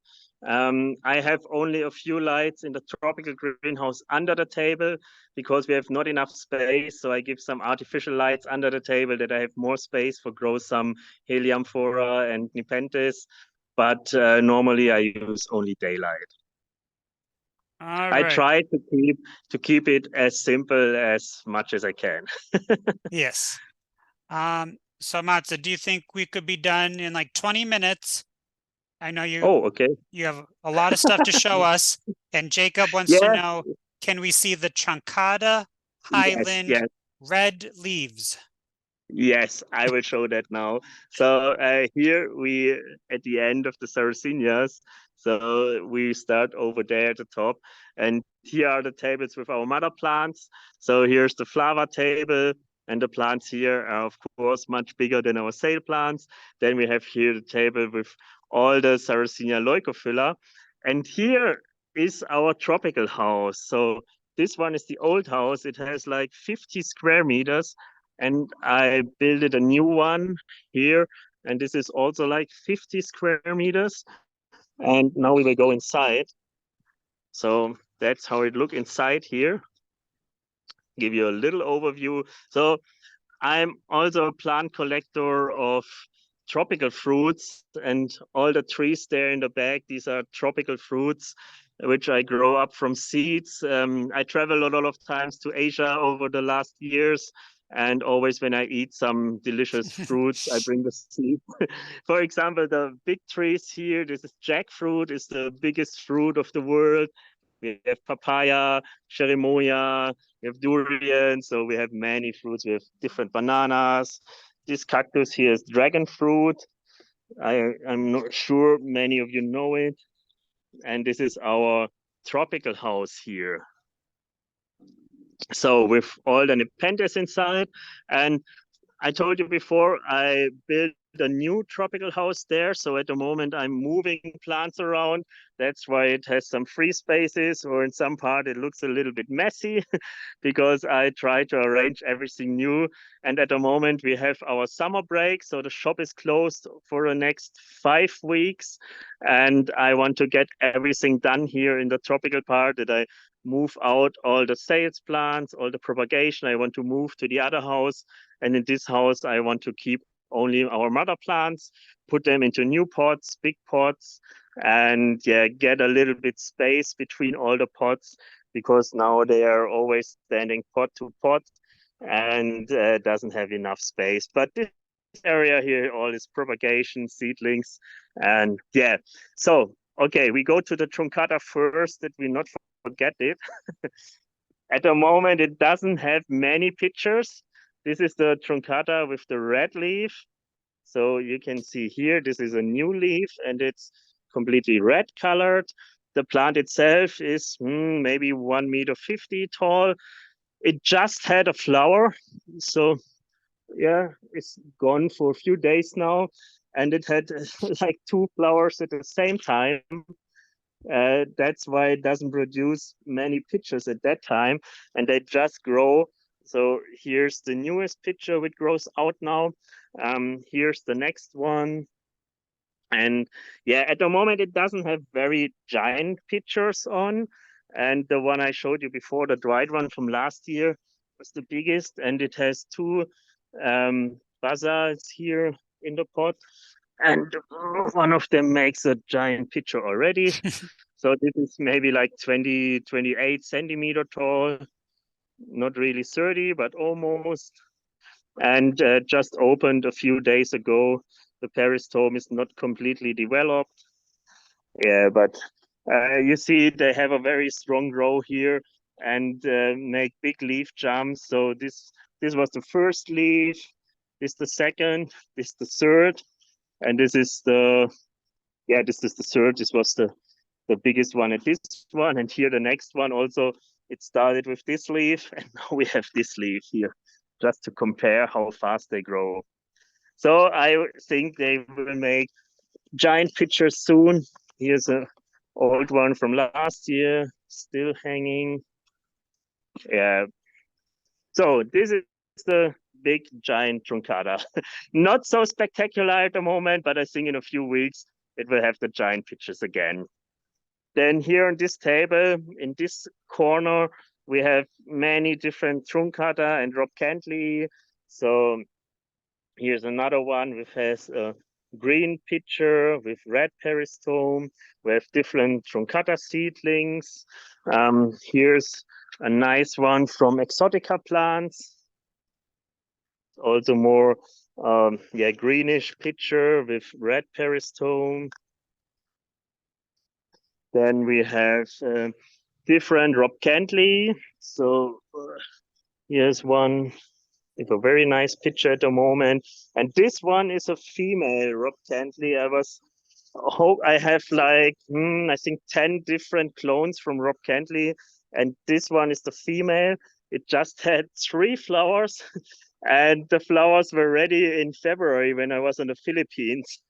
I have only a few lights in the tropical greenhouse under the table because we have not enough space. So I give some artificial lights under the table that I have more space for grow some helianthera and Nepenthes. But normally I use only daylight. All I right. try to keep it as simple as much as I can. Yes. So Matze, do you think we could be done in like 20 minutes? I know Oh, okay. you have a lot of stuff to show us. And Jacob wants to Yes, know, can we see the truncata yes, highland yes. red leaves? Yes, I will show that now. So here we at the end of the Sarracenias. So we start over there at the top, and here are the tables with our mother plants. So here's the flower table, and the plants here are of course much bigger than our sale plants. Then we have here the table with all the Sarracenia leucophylla, and here is our tropical house. So this one is the old house. It has like 50 square meters and I built a new one here. And this is also like 50 square meters. And now we will go inside. So that's how it look inside here. Give you a little overview. So I'm also a plant collector of tropical fruits and all the trees there in the back. These are tropical fruits which I grow up from seeds. I travel a lot of times to Asia over the last years. And always when I eat some delicious fruits, I bring the seeds. For example, the big trees here, this is jackfruit, is the biggest fruit of the world. We have papaya, cherimoya, we have durian, so we have many fruits. We have different bananas. This cactus here is dragon fruit. I'm not sure many of you know it. And this is our tropical house here. So with all the Nepenthes inside. And I told you before, I built a new tropical house there. So at the moment, I'm moving plants around. That's why it has some free spaces, or in some part, it looks a little bit messy because I try to arrange everything new. And at the moment, we have our summer break. So the shop is closed for the next 5 weeks. And I want to get everything done here in the tropical part that I move out all the sales plants, all the propagation. I want to move to the other house. And in this house, I want to keep only our mother plants, put them into new pots, big pots, and get a little bit space between all the pots, because now they are always standing pot to pot and doesn't have enough space. But this area here, all is propagation, seedlings, and so okay, we go to the truncata first, that we not forget it. At the moment, it doesn't have many pictures. This is the truncata with the red leaf. So you can see here, this is a new leaf and it's completely red colored. The plant itself is maybe 1.50 meters tall. It just had a flower. So it's gone for a few days now. And it had like 2 flowers at the same time. That's why it doesn't produce many pictures at that time, and they just grow. So here's the newest picture which grows out now. Here's the next one. And at the moment it doesn't have very giant pictures on. And the one I showed you before, the dried one from last year, was the biggest, and it has 2 bazaars here in the pot. And one of them makes a giant picture already. So this is maybe like 20, 28 centimeter tall, not really 30, but almost. And just opened a few days ago. The peristome is not completely developed. But you see they have a very strong row here and make big leaf jumps. So this was the first leaf, this the second, this the third, and this is the third. This was the biggest one at this one, and here the next one also. It started with this leaf, and now we have this leaf here, just to compare how fast they grow. So I think they will make giant pictures soon. Here's an old one from last year, still hanging. So this is the big giant truncata. Not so spectacular at the moment, but I think in a few weeks it will have the giant pictures again. Then here on this table, in this corner, we have many different truncata and Robcantli. So here's another one which has a green picture with red peristome. We have different truncata seedlings. Here's a nice one from exotica plants. Also more greenish picture with red peristome. Then we have different Robcantli. So here's one with a very nice picture at the moment. And this one is a female Robcantli. I have like, I think 10 different clones from Robcantli. And this one is the female. It just had 3 flowers. And the flowers were ready in February when I was in the Philippines.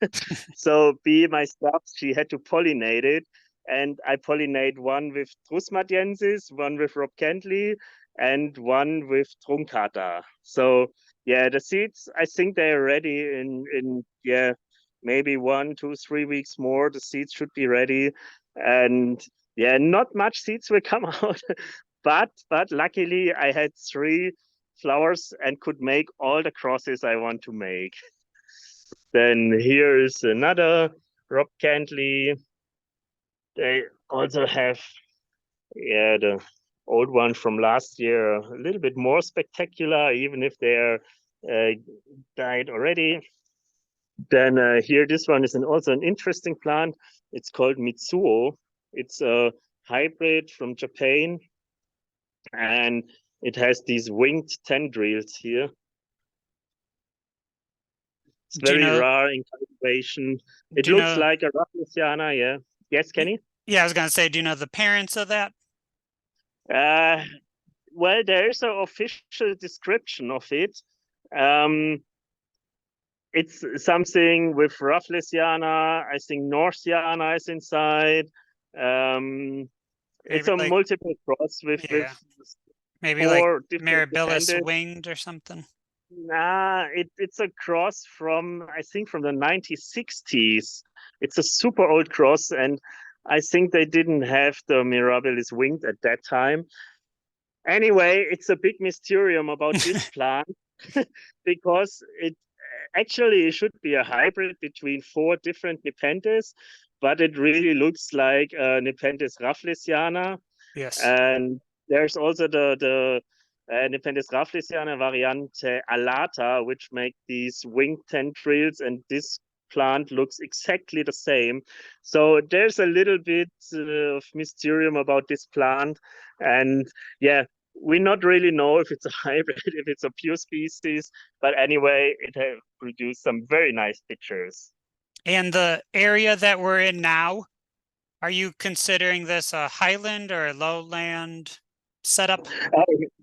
So myself, she had to pollinate it. And I pollinate one with Trusmatiensis, one with Robcantli, and one with Truncata. So the seeds, I think they're ready in maybe 1, 2, 3 weeks more. The seeds should be ready. And not much seeds will come out. But luckily I had 3 flowers and could make all the crosses I want to make. Then here is another Robcantli. They also have the old one from last year, a little bit more spectacular, even if they're died already. Then here, this one is also an interesting plant. It's called Mitsuo. It's a hybrid from Japan, and it has these winged tendrils here. It's very rare in cultivation. It looks like a Rafflesiana, yeah. Yes, Kenny? Yeah, I was going to say, do you know the parents of that? Well, there is an official description of it. It's something with Rafflesiana. I think Northiana is inside. It's a multiple cross with maybe like Mirabilis winged or something. Nah, it's a cross from, I think, from the 1960s. It's a super old cross, and I think they didn't have the Mirabilis winged at that time. Anyway, it's a big mysterium about this plant because actually, it should be a hybrid between 4 different Nepenthes, but it really looks like Nepenthes rafflesiana. Yes. And there's also the Nepenthes rafflesiana variante alata, which make these wing tendrils, and this plant looks exactly the same. So there's a little bit of mysterium about this plant. And yeah, we not really know if it's a hybrid, if it's a pure species, but anyway, it has produced some very nice pictures. And the area that we're in now, are you considering this a highland or a lowland setup?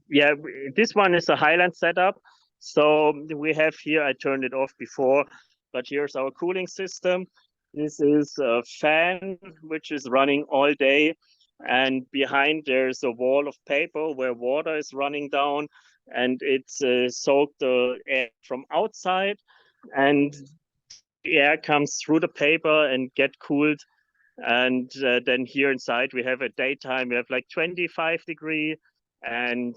Yeah, this one is a highland setup. So we have here, I turned it off before, but here's our cooling system. This is a fan which is running all day. And behind there's a wall of paper where water is running down, and it's soaked the air from outside. And the air comes through the paper and get cooled. And then here inside we have at daytime we have like 25-degree, and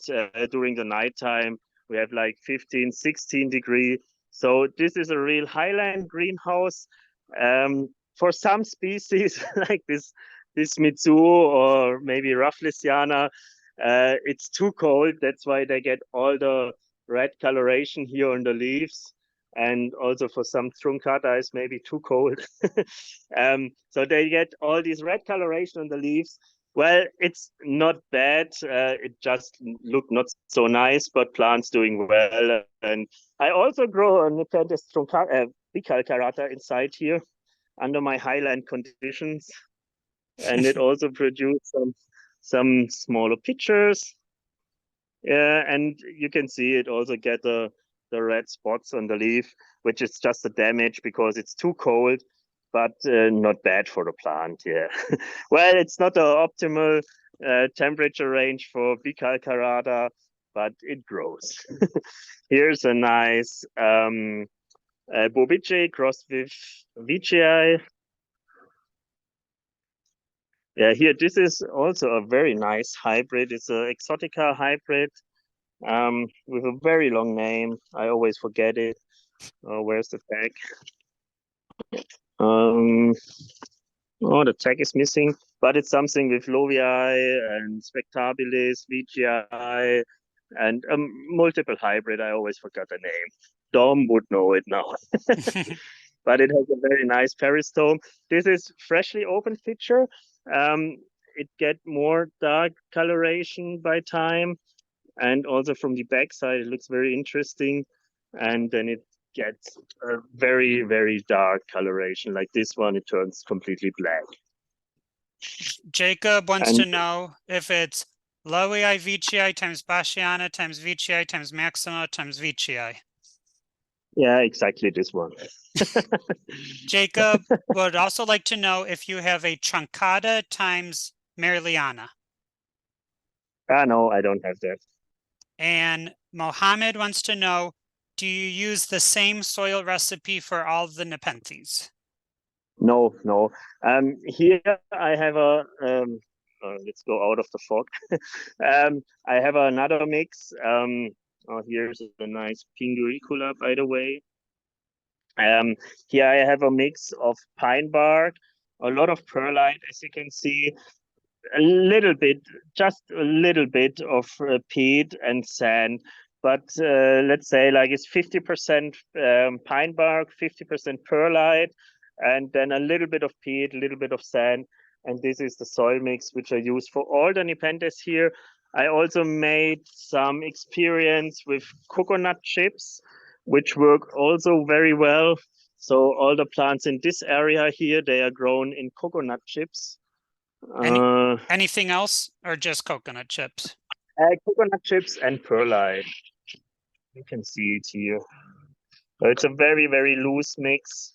during the nighttime we have like 15, 16-degree. So this is a real highland greenhouse. For some species like this Mitsu or maybe Rafflesiana, it's too cold. That's why they get all the red coloration here on the leaves. And also for some truncata is maybe too cold. So they get all these red coloration on the leaves. Well, it's not bad. It just look not so nice, but plants doing well. And I also grow a Nepenthes bicalcarata inside here under my highland conditions. And it also produced some smaller pictures. And you can see it also get the red spots on the leaf, which is just a damage because it's too cold, but not bad for the plant. Yeah. Well, it's not the optimal temperature range for bicalcarata, but it grows. Here's a nice bobice crossed with Vicii. Yeah, here this is also a very nice hybrid. It's an exotica hybrid with a very long name. I always forget it. Where's the tag? Um, oh, the tag is missing, but it's something with Lovii and Spectabilis, VGI, and multiple hybrid. I always forgot the name. Dom would know it now. But it has a very nice peristome. This is freshly opened picture. It get more dark coloration by time. And also from the back side, it looks very interesting. And then it gets a very, very dark coloration. Like this one, it turns completely black. Jacob wants And to know if it's Lovii Vicii times Bassiana times Vicii times Maxima times Vicii. yeah, exactly this one. Jacob would also like to know if you have a truncata times Merliana. No, I don't have that. And Mohammed wants to know, do you use the same soil recipe for all the Nepenthes? No, no. Here I have a, let's go out of the fog. I have another mix. Here's a nice Pinguricula, by the way. Here I have a mix of pine bark, a lot of perlite, as you can see, a little bit, just a little bit of peat and sand. But let's say like it's 50% pine bark, 50% perlite, and then a little bit of peat, a little bit of sand. And this is the soil mix which I use for all the Nepenthes here. I also made some experience with coconut chips, which work also very well. So all the plants in this area here, they are grown in coconut chips. Anything else or just coconut chips? Coconut chips and perlite. You can see it here. So it's a very, very loose mix.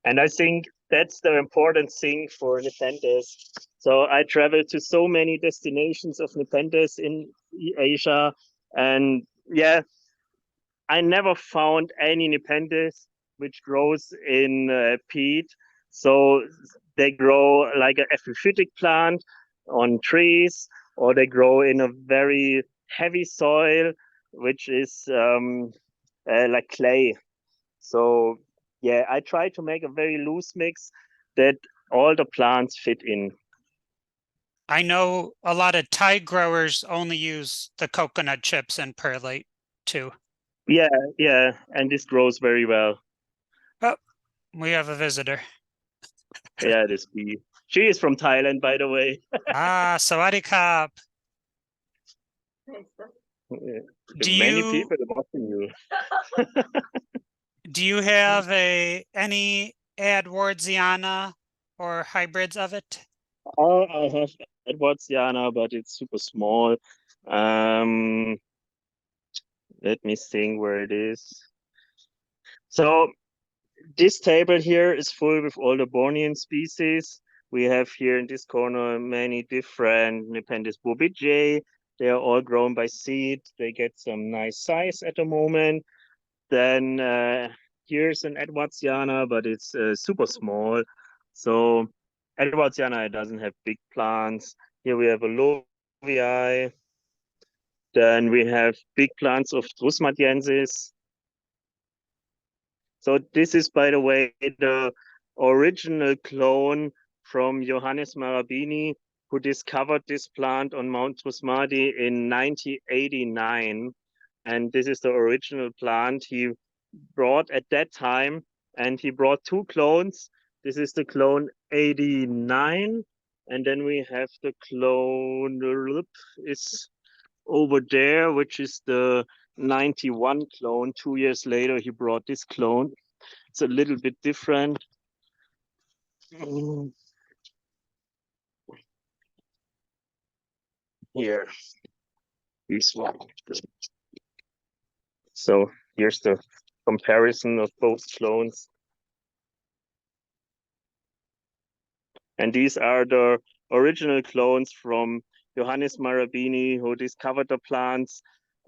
And I think that's the important thing for Nepenthes. So I traveled to so many destinations of Nepenthes in Asia. And yeah, I never found any Nepenthes which grows in peat. So they grow like an epiphytic plant on trees, or they grow in a very heavy soil, which is like clay. So yeah, I try to make a very loose mix that all the plants fit in. I know a lot of Thai growers only use the coconut chips and perlite too. Yeah, yeah, and this grows very well. Oh, we have a visitor. Yeah, this bee. She is from Thailand, by the way. Ah, sawadee krap. Yeah. Do Many you people are watching you. do you have any Edwardsiana or hybrids of it? Oh, I have Edwardsiana, but it's super small. Um, Let me think where it is. So this table here is full with all the Bornean species. We have here in this corner many different Nepenthes bobidjae. They are all grown by seed. They get some nice size at the moment. Then here's an Edwardsiana, but it's super small. So Edwardsiana doesn't have big plants. Here we have a Lovii. Then we have big plants of Drusmatiensis. So this is, by the way, the original clone from Johannes Marabini, who discovered this plant on Mount Trusmati in 1989. And this is the original plant he brought at that time. And he brought two clones. This is the clone 89. And then we have the clone is over there, which is the 91 clone. 2 years later, he brought this clone. It's a little bit different. Here, this one. So here's the comparison of both clones. And these are the original clones from Johannes Marabini, who discovered the plants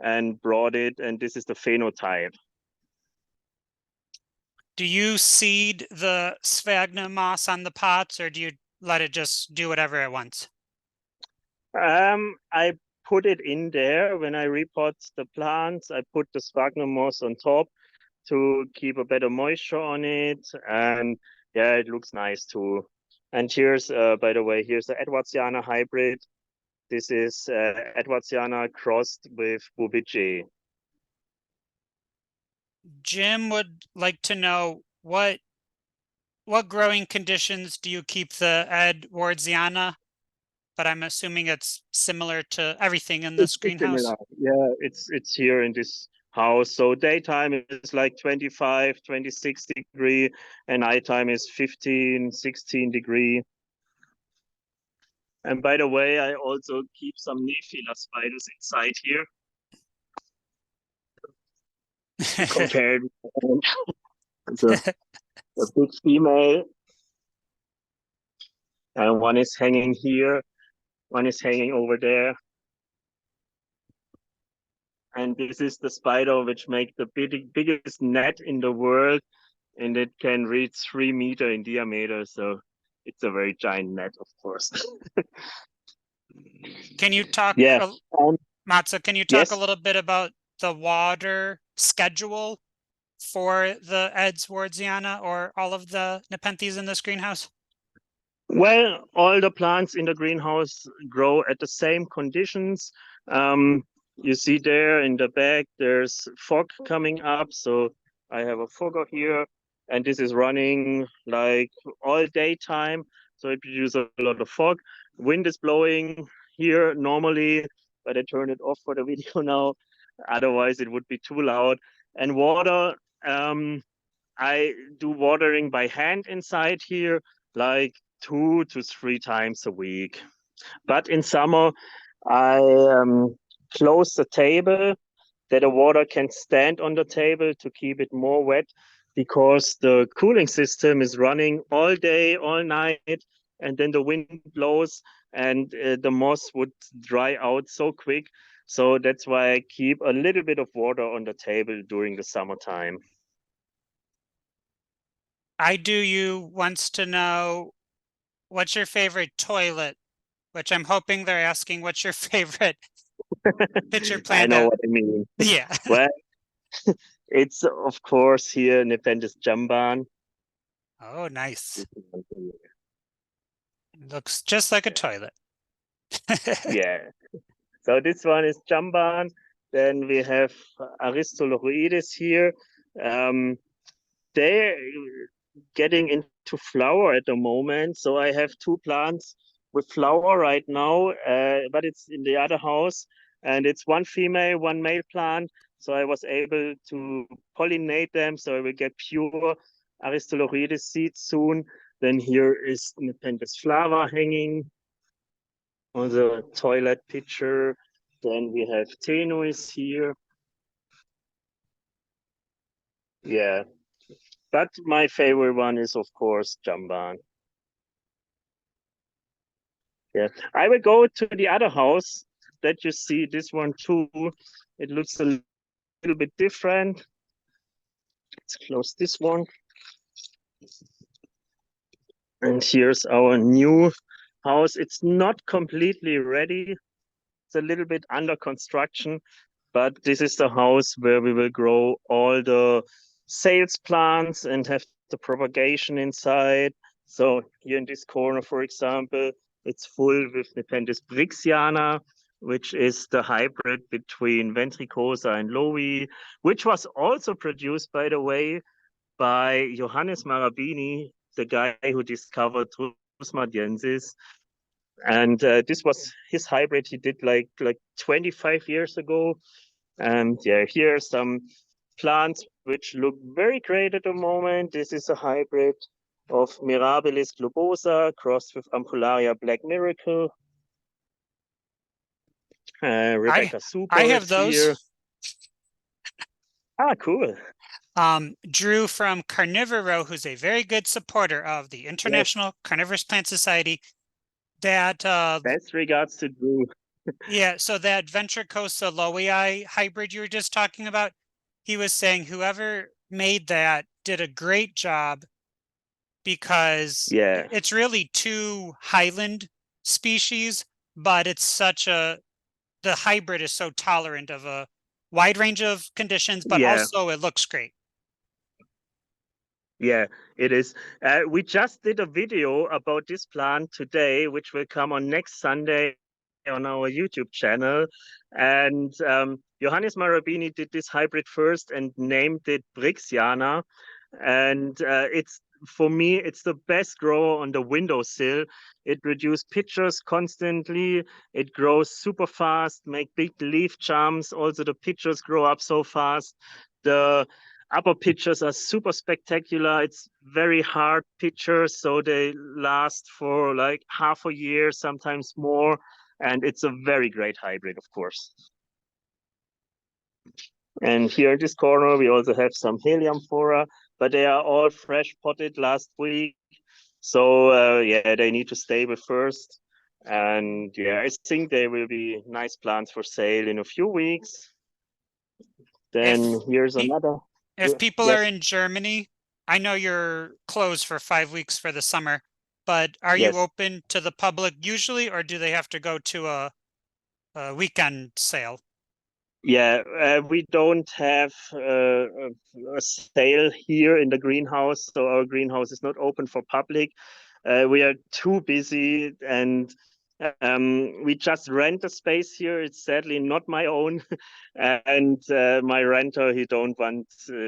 and brought it. And this is the phenotype. Do you seed the sphagnum moss on the pots, or do you let it just do whatever it wants? I put it in there when I repot the plants. I put the sphagnum moss on top to keep a better moisture on it. And yeah, it looks nice too. And here's, by the way, here's the Edwardsiana hybrid. This is Edwardsiana crossed with Bubidjae. Jim would like to know what growing conditions do you keep the Edwardsiana? But I'm assuming it's similar to everything in this It's greenhouse. similar. Yeah, it's here in this house. So daytime is like 25, 26 degree, and nighttime is 15, 16 degree. And by the way, I also keep some Nephila spiders inside here compared to the big female. And one is hanging here, one is hanging over there. And this is the spider which makes the biggest net in the world, and it can reach 3 meters in diameter. So it's a very giant net, of course. Can you talk, Yeah. Matze, can you talk a Yes. little bit about the water schedule for the Edwardsiana or all of the Nepenthes in this greenhouse? Well, all the plants in the greenhouse grow at the same conditions. You see there in the back, there's fog coming up. So I have a fogger here, and this is running like all daytime. So it produces a lot of fog. Wind is blowing here normally, but I turn it off for the video now. Otherwise, it would be too loud. And water, I do watering by hand inside here, like 2 to 3 times a week. But in summer, I close the table that the water can stand on the table to keep it more wet, because the cooling system is running all day, all night, and then the wind blows and the moss would dry out so quick. So that's why I keep a little bit of water on the table during the summertime. I do you wants to know what's your favorite toilet, which I'm hoping they're asking what's your favorite pitcher I plant know at. what I mean. Yeah. Well, It's of course here Nepenthes jamban. Oh, nice. Looks just like a toilet. Yeah. So this one is jamban. Then we have Aristolochoides here. They're getting into flower at the moment. So I have two plants with flower right now, but it's in the other house. And it's one female, one male plant. So I was able to pollinate them. So I will get pure Aristolochoides seeds soon. Then here is Nepenthes flava hanging on the toilet pitcher. Then we have tenuis here. Yeah, but my favorite one is of course jamban. Yeah, I will go to the other house that you see. This one too. It looks a little bit different. Let's close this one. And here's our new house. It's not completely ready. It's a little bit under construction, but this is the house where we will grow all the sales plants and have the propagation inside. So here in this corner, for example, it's full with Nepenthes brixiana, which is the hybrid between ventricosa and lowi, which was also produced, by the way, by Johannes Marabini, the guy who discovered Drus madiensis. And this was his hybrid he did like 25 years ago. And yeah, here are some plants which look very great at the moment. This is a hybrid of Mirabilis globosa crossed with Ampullaria black miracle. Rebecca I Super have is here. those. Ah, cool. Drew from Carnivorous, who's a very good supporter of the Yes, International Carnivorous Plant Society, that best regards to Drew. yeah, so that Ventricosa lowii hybrid you were just talking about, he was saying whoever made that did a great job because Yeah, it's really two highland species, but it's such a the hybrid is so tolerant of a wide range of conditions, but yeah, also it looks great. yeah, it is. We just did a video about this plant today, which will come on next Sunday on our YouTube channel. And Johannes Marabini did this hybrid first and named it Brixiana. And it's for me, it's the best grower on the windowsill. It produces pitchers constantly. It grows super fast, make big leaf jumps. Also, the pitchers grow up so fast. The upper pitchers are super spectacular. It's very hard pitchers, so they last for like half a year, sometimes more. And it's a very great hybrid, of course. And here in this corner, we also have some helianthora, but they are all fresh potted last week. So yeah, they need to stable first. And yeah, I think they will be nice plants for sale in a few weeks. If Then here's pe- another. if people are Yes, in Germany, I know you're closed for 5 weeks for the summer, but are you yes. open to the public usually, or do they have to go to a weekend sale? Yeah, we don't have a sale here in the greenhouse, so our greenhouse is not open for public. We are too busy, and we just rent a space here. It's sadly not my own, and my renter he don't want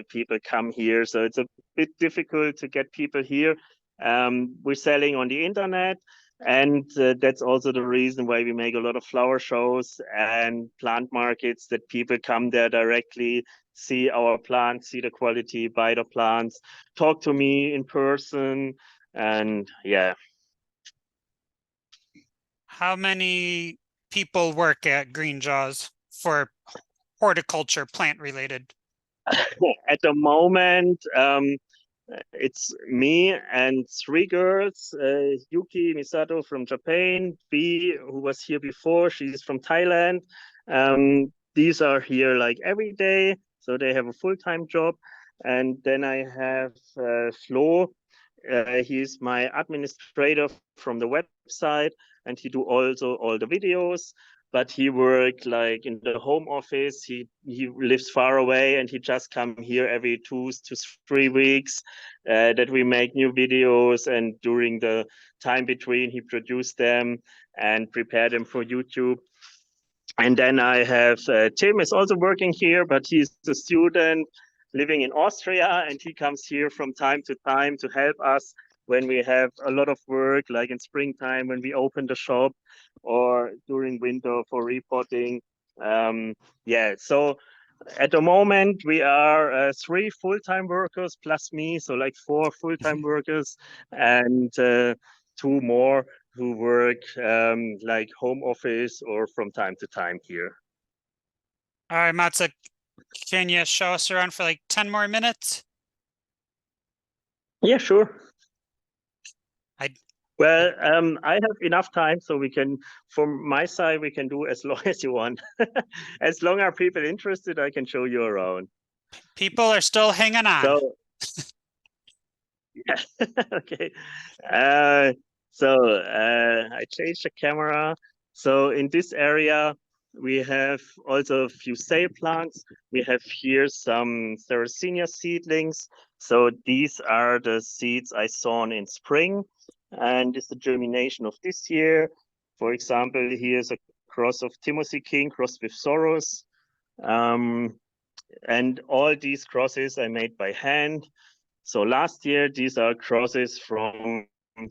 people come here, so it's a bit difficult to get people here. We're selling on the internet. And that's also the reason why we make a lot of flower shows and plant markets, that people come there directly, see our plants, see the quality, buy the plants, talk to me in person. And yeah, How many people work at Green Jaws for horticulture, plant related? at the moment, it's me and three girls, Yuki Misato from Japan, B, who was here before, she's from Thailand. These are here like every day, so they have a full-time job. And then I have Flo. He's my administrator from the website, and he do also all the videos. but he worked like in the home office. He lives far away, and he just come here every 2 to 3 weeks that we make new videos, and during the time between he produced them and prepared them for YouTube. And then I have Tim is also working here, but he's a student living in Austria, and he comes here from time to time to help us when we have a lot of work, like in springtime when we open the shop, or during winter for repotting. Yeah, so at the moment we are 3 full-time workers plus me, so like 4 full-time workers, and 2 more who work like home office or from time to time here. All right, Matze, can you show us around for like 10 more minutes? Yeah, sure. I Well, I have enough time, so we can, from my side, we can do as long as you want. As long as people interested, I can show you around. People are still hanging on. So, yeah, okay. I changed the camera. So in this area, we have also a few sale plants. We have here some Sarracenia seedlings. So these are the seeds I sown in spring, and it's the germination of this year. For example, here's a cross of Timothy King crossed with Soros. And all these crosses I made by hand. So last year, these are crosses from a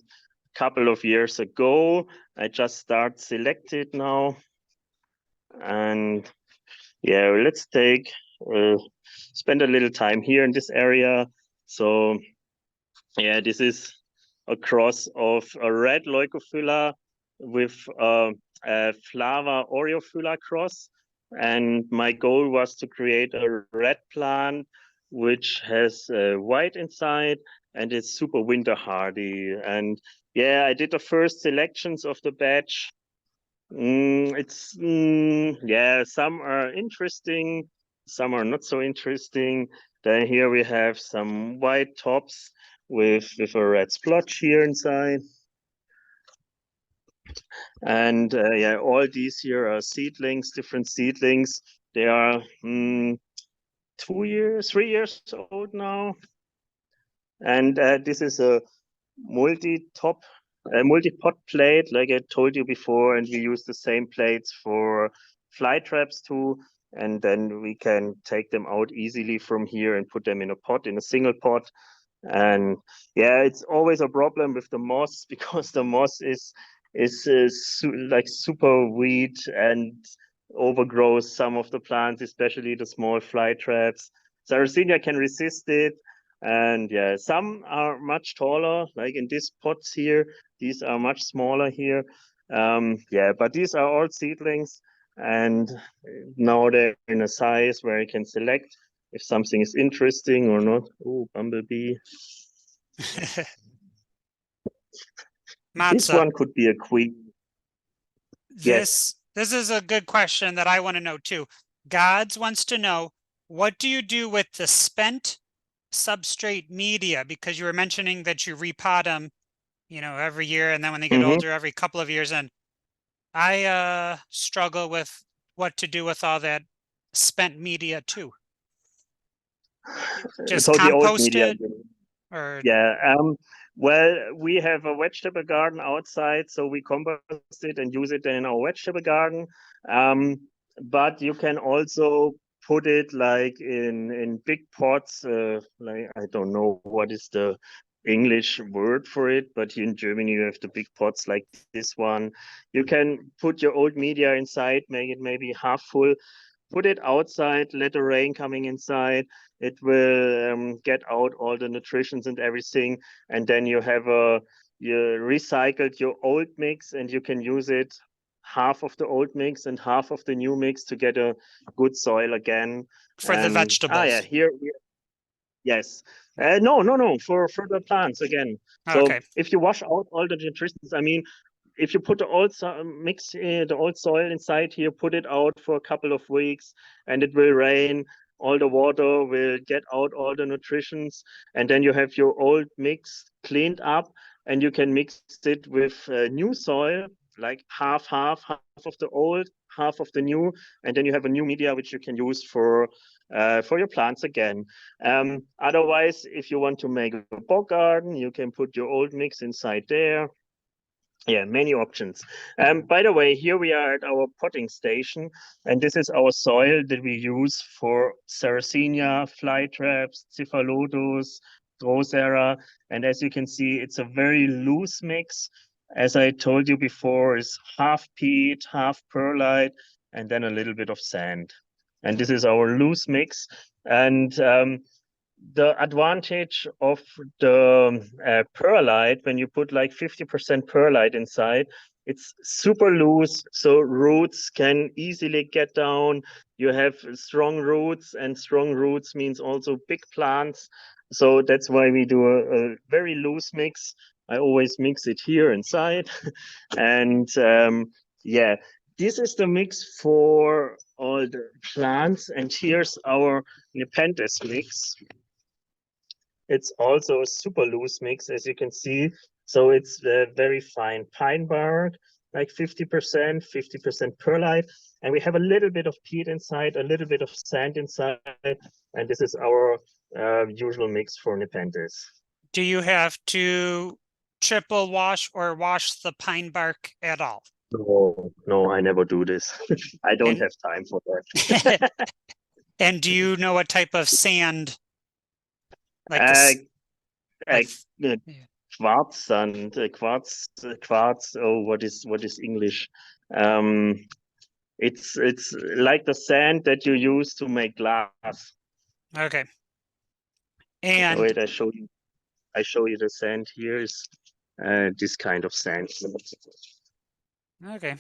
couple of years ago. I just start selected now. And yeah, let's spend a little time here in this area. So yeah, this is a cross of a red leucophylla with a flava aureophylla cross. And my goal was to create a red plant which has white inside and it's super winter hardy. And yeah, I did the first selections of the batch. Yeah, some are interesting, some are not so interesting. Then here we have some white tops with a red splotch here inside. And yeah, all these here are seedlings, different seedlings. They are 2 years, 3 years old now. And this is a multi-pot plate, like I told you before, and we use the same plates for fly traps too. And then we can take them out easily from here and put them in a pot, in a single pot. And yeah, it's always a problem with the moss because the moss is like super weed and overgrows some of the plants, especially the small fly traps. Sarracenia can resist it. And yeah, some are much taller, like in these pots here. These are much smaller here. Yeah, but these are all seedlings. And now they're in a size where I can select if something is interesting or not. Oh, bumblebee. This one could be a queen. This is a good question that I want to know too. Gods wants to know, what do you do with the spent substrate media? Because you were mentioning that you repot them, every year, and then when they get older, every couple of years. And I struggle with what to do with all that spent media too. Just So the old compost media. it, or yeah. Well, we have a vegetable garden outside, so we compost it and use it in our vegetable garden. But you can also put it like in big pots. Like I don't know what is the English word for it, but here in Germany you have the big pots like this one. You can put your old media inside, make it maybe half full, put it outside, let the rain coming inside. It will get out all the nutritions and everything. And then you recycled your old mix and you can use it half of the old mix and half of the new mix to get a good soil again. for the vegetables. Yeah, here, yes. No, for the plants again. So Okay. if you wash out all the nutritions, I mean, if you put the old the old soil inside here, put it out for a couple of weeks, and it will rain. All the water will get out all the nutritions, and then you have your old mix cleaned up, and you can mix it with new soil, like half of the old, half of the new, and then you have a new media which you can use for your plants again. Otherwise, if you want to make a bog garden, you can put your old mix inside there. Yeah, many options. By the way, here we are at our potting station, and this is our soil that we use for Sarracenia, flytraps, cephalotus, drosera. And as you can see, it's a very loose mix. As I told you before, is half peat, half perlite, and then a little bit of sand. And this is our loose mix. And the advantage of the perlite, when you put like 50% perlite inside, it's super loose, so roots can easily get down. You have strong roots, and strong roots means also big plants. So that's why we do a very loose mix. I always mix it here inside. And yeah, this is the mix for all the plants. And here's our Nepenthes mix. It's also a super loose mix, as you can see. So it's very fine pine bark, like 50%, 50% perlite. And we have a little bit of peat inside, a little bit of sand inside. And this is our usual mix for Nepenthes. Do you have to triple wash or wash the pine bark at all? No, I never do this. I don't And- have time for that. And do you know what type of sand? Like like yeah. quartz and quartz. Oh, what is English? It's like the sand that you use to make glass. Okay. And Wait, I show you the sand. Here is this kind of sand. okay.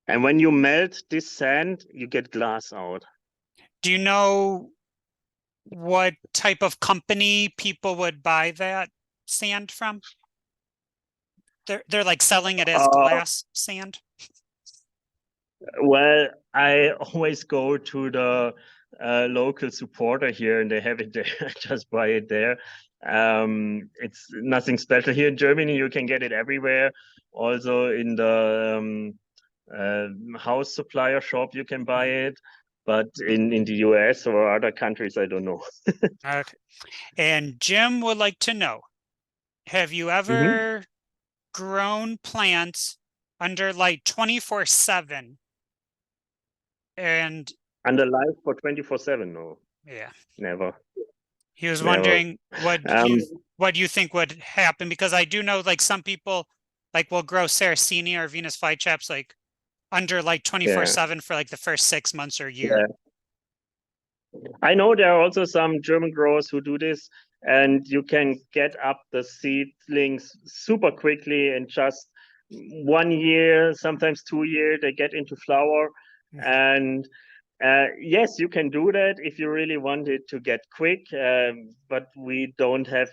And when you melt this sand, you get glass out. Do you know what type of company people would buy that sand from? They're like selling it as glass sand. Well, I always go to the local supporter here, and they have it there. I just buy it there. It's nothing special. Here in Germany, you can get it everywhere. Also in the house supplier shop, you can buy it. But in the US or other countries, I don't know. Okay. And Jim would like to know, have you ever grown plants under light 24/7? And Under light for 24/7? No, yeah, never. he was Never. wondering what you think would happen, because I do know like some people like will grow Sarracenia or Venus flytraps like under like 24/7 for like the first 6 months or year. Yeah. I know there are also some German growers who do this, and you can get up the seedlings super quickly in just 1 year, sometimes 2 years, they get into flower. And yes, you can do that if you really want it to get quick, but we don't have,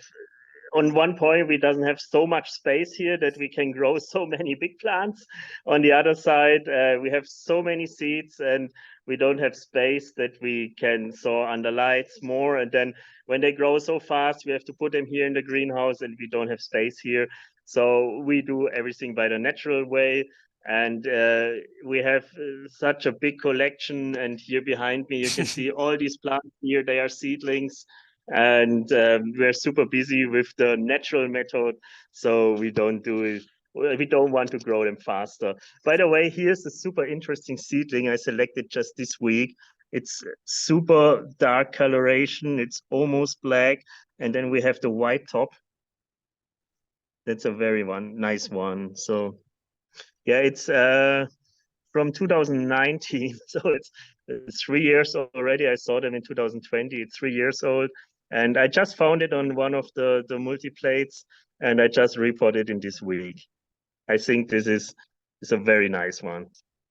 on one point, we doesn't have so much space here that we can grow so many big plants. On the other side, we have so many seeds, and we don't have space that we can sow under lights more. And then when they grow so fast, we have to put them here in the greenhouse, and we don't have space here. So we do everything by the natural way. And we have such a big collection. And here behind me, you can see all these plants here. They are seedlings. And we're super busy with the natural method, so we don't want to grow them faster. By the way, here's a super interesting seedling I selected just this week. It's super dark coloration, it's almost black, and then we have the white top. That's a very nice one. So yeah, it's from 2019, so it's 3 years already. I saw them in 2020. It's 3 years old. And I just found it on one of the multi-plates, and I just reported in this week. I think this is a very nice one.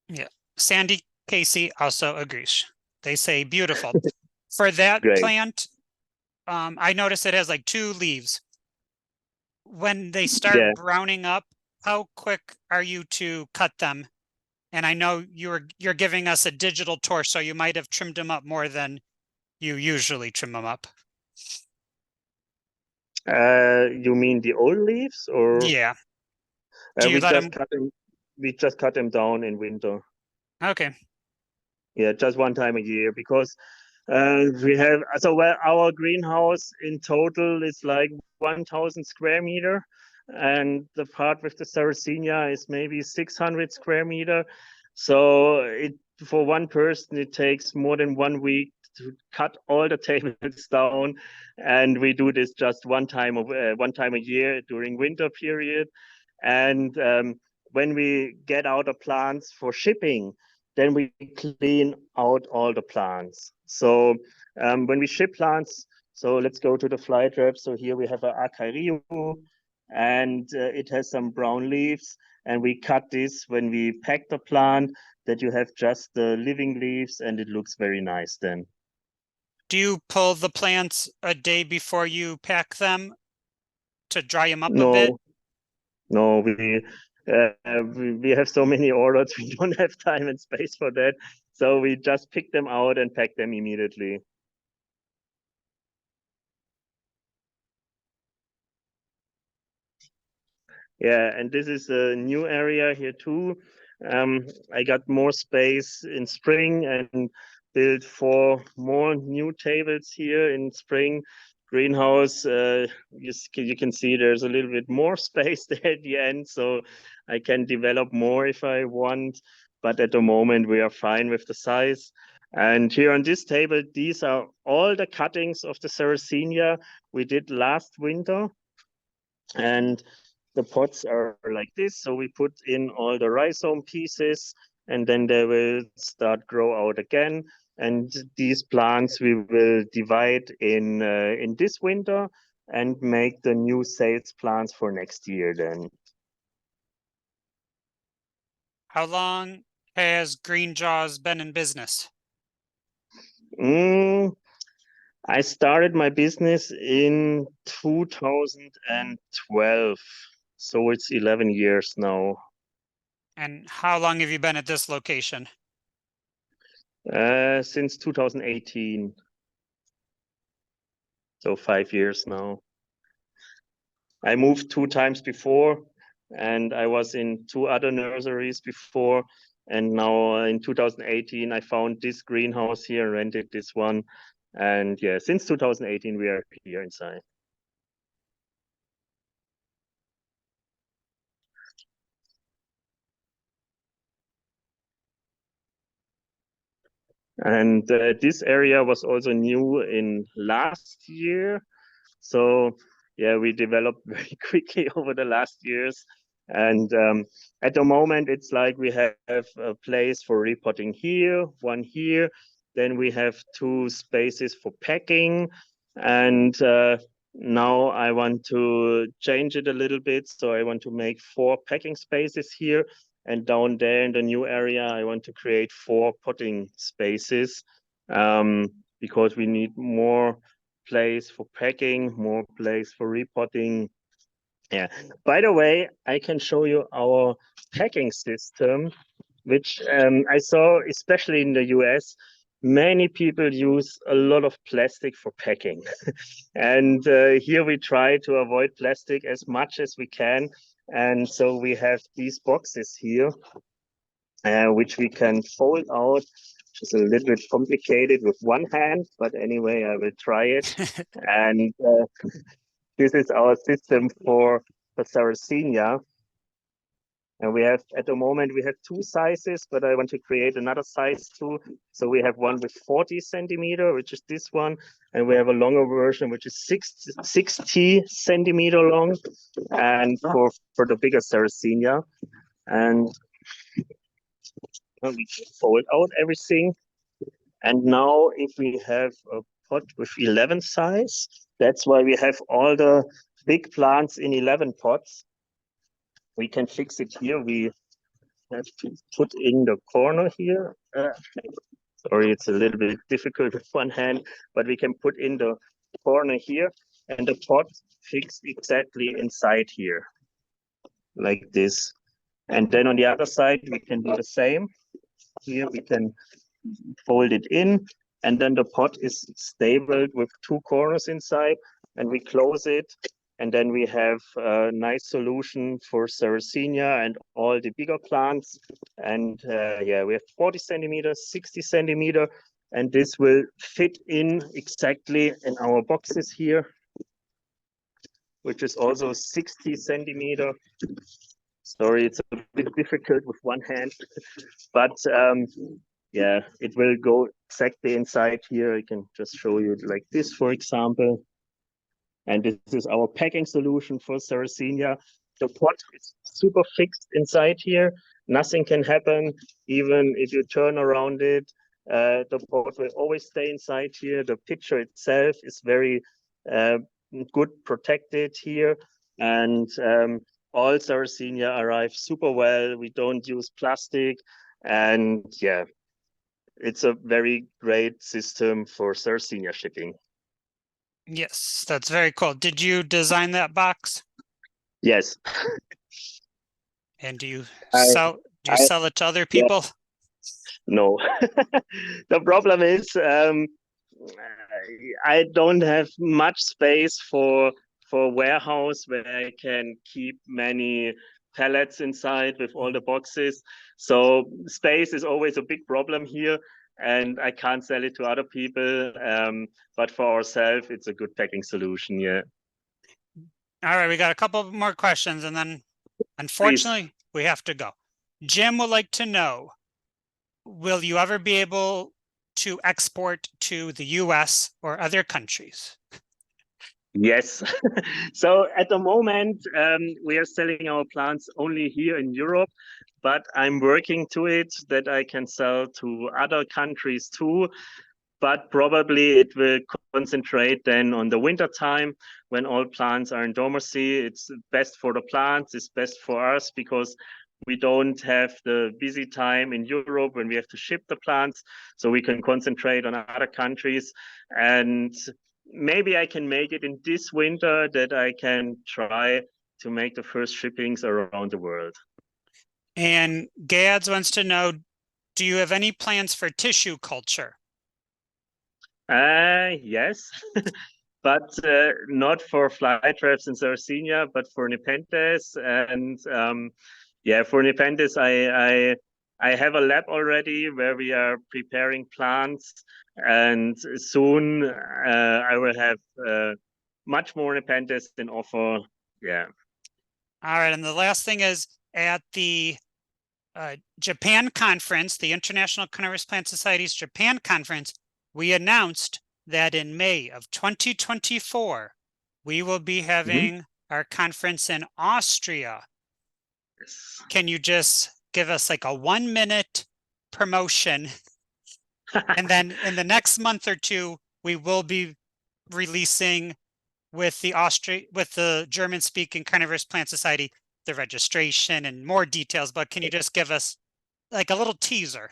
Yeah. Sandy Casey also agrees. They say beautiful. For that Great. plant, I noticed it has like 2 leaves. When they start browning up, how quick are you to cut them? And I know you're giving us a digital tour, so you might have trimmed them up more than you usually trim them up. You mean the old leaves, or? Yeah. Do you let them? We just cut them down in winter. Okay. Yeah, just one time a year, because we have, so well, our greenhouse in total is like 1,000 square meter, and the part with the Sarracenia is maybe 600 square meter. So it, for one person, it takes more than 1 week to cut all the tables down, and we do this just one time a year during winter period. And when we get out the plants for shipping, then we clean out all the plants. So when we ship plants, so let's go to the flytrap. So here we have a Carnivorous, and it has some brown leaves, and we cut this when we pack the plant, that you have just the living leaves, and it looks very nice then. Do you pull the plants a day before you pack them to dry them up a bit? No, we have so many orders, we don't have time and space for that. So we just pick them out and pack them immediately. Yeah, and this is a new area here too. I got more space in spring and built 4 more new tables here in spring. Greenhouse, you can see there's a little bit more space there at the end, so I can develop more if I want. But at the moment, we are fine with the size. And here on this table, these are all the cuttings of the Sarracenia we did last winter. And the pots are like this. So we put in all the rhizome pieces, and then they will start grow out again. And these plants we will divide in this winter and make the new sales plants for next year then. How long has Green Jaws been in business? I started my business in 2012, so it's 11 years now. And how long have you been at this location? Since 2018, so 5 years now. I moved 2 times before, and I was in 2 other nurseries before. And now in 2018, I found this greenhouse here, rented this one. And yeah, since 2018, we are here inside. And this area was also new in last year. So yeah, we developed very quickly over the last years. And at the moment, it's like we have a place for repotting here, one here. Then we have 2 spaces for packing. And now I want to change it a little bit. So I want to make 4 packing spaces here. And down there in the new area, I want to create 4 potting spaces, because we need more place for packing, more place for repotting. Yeah. By the way, I can show you our packing system, which I saw, especially in the US, many people use a lot of plastic for packing. And here we try to avoid plastic as much as we can. And so we have these boxes here, which we can fold out, which is a little bit complicated with one hand, but anyway, I will try it. And this is our system for the Sarracenia. And we have, at the moment, we have 2 sizes, but I want to create another size too. So we have one with 40 centimeter, which is this one. And we have a longer version, which is 60 centimeter long, and for the bigger Sarracenia. And we can fold out everything. And now if we have a pot with 11 size, that's why we have all the big plants in 11 pots. We can fix it here. We have to put in the corner here. Sorry, it's a little bit difficult with one hand, but we can put in the corner here, and the pot fixed exactly inside here, like this. And then on the other side, we can do the same. Here we can fold it in, and then the pot is stapled with 2 corners inside, and we close it, And then we have a nice solution for Sarracenia and all the bigger plants. And yeah, we have 40 centimeters, 60 centimeter, and this will fit in exactly in our boxes here, which is also 60 centimeter. Sorry, it's a bit difficult with one hand, but yeah, it will go exactly inside here. I can just show you like this, for example. And this is our packing solution for Sarracenia. The pot is super fixed inside here. Nothing can happen, even if you turn around it. The pot will always stay inside here. The picture itself is very good protected here. And all Sarracenia arrive super well. We don't use plastic. And yeah, it's a very great system for Sarracenia shipping. Yes, that's very cool. Did you design that box? Yes. And do you I, sell it to other yeah, people? no. The problem is I don't have much space for warehouse where I can keep many pallets inside with all the boxes. So space is always a big problem here, and I can't sell it to other people. But for ourselves, it's a good packing solution. Yeah. All right, we got a couple more questions, and then Please. unfortunately, we have to go. Jim would like to know, will you ever be able to export to the US or other countries? Yes. So at the moment, we are selling our plants only here in Europe, but I'm working to it that I can sell to other countries too. But probably it will concentrate then on the winter time when all plants are in dormancy. It's best for the plants, it's best for us because we don't have the busy time in Europe when we have to ship the plants, so we can concentrate on other countries. And maybe I can make it in this winter that I can try to make the first shippings around the world. And Gads wants to know, do you have any plans for tissue culture? Yes, but not for flytraps in Sarracenia, but for Nepenthes. And yeah, for Nepenthes, I have a lab already where we are preparing plants, and soon I will have much more Nepenthes than offer. Yeah. All right, and the last thing is at the Japan conference, the International Carnivorous Plant Society's Japan conference, we announced that in May of 2024, we will be having our conference in Austria. Yes. Can you just give us like a 1-minute promotion? And then in the next month or two, we will be releasing with the German-speaking Carnivorous Plant Society, the registration and more details, but can you just give us like a little teaser?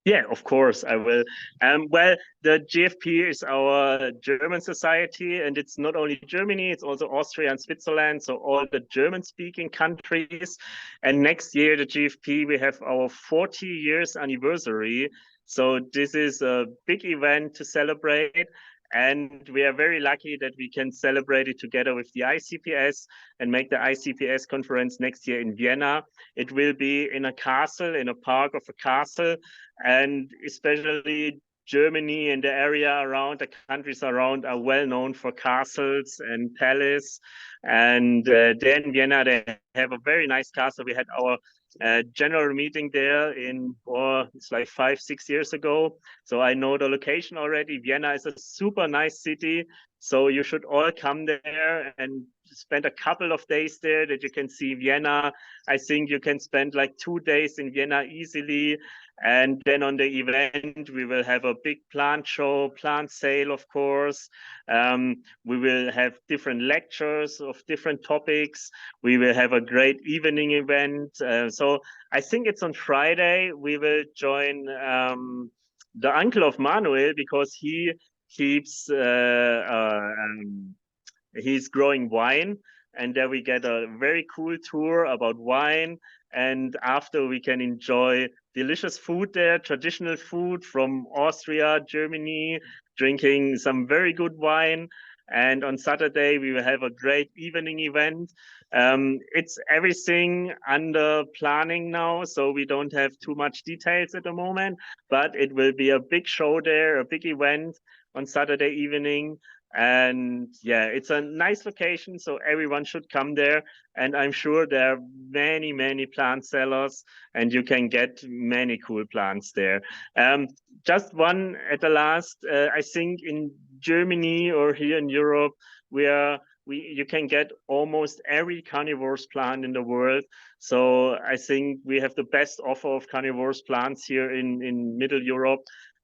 Yeah, of course I will. Well, the GFP is our German society, and it's not only Germany, it's also Austria and Switzerland, so all the German-speaking countries. And next year, the GFP, we have our 40 years anniversary. So this is a big event to celebrate. And we are very lucky that we can celebrate it together with the ICPS and make the ICPS conference next year in Vienna. It will be in a castle, in a park of a castle, and especially Germany and the area around, the countries around are well known for castles and palace. And there in Vienna, they have a very nice castle. We had our general meeting there it's like 5-6 years ago. So I know the location already. Vienna is a super nice city. So you should all come there and spend a couple of days there that you can see Vienna. I think you can spend like 2 days in Vienna easily. And then on the event, we will have a big plant show, plant sale, of course. We will have different lectures of different topics. We will have a great evening event. So I think it's on Friday. We will join the uncle of Manuel because he keeps he's growing wine, and there we get a very cool tour about wine, and after we can enjoy delicious food there, traditional food from Austria, Germany, drinking some very good wine. And on Saturday, we will have a great evening event. It's everything under planning now, so we don't have too much details at the moment, but it will be a big show there, a big event on Saturday evening. And yeah, it's a nice location, so everyone should come there. And I'm sure there are many, many plant sellers, and you can get many cool plants there. Just one at the last, I think in Germany or here in Europe, you can get almost every carnivorous plant in the world. So I think we have the best offer of carnivorous plants here in Middle Europe.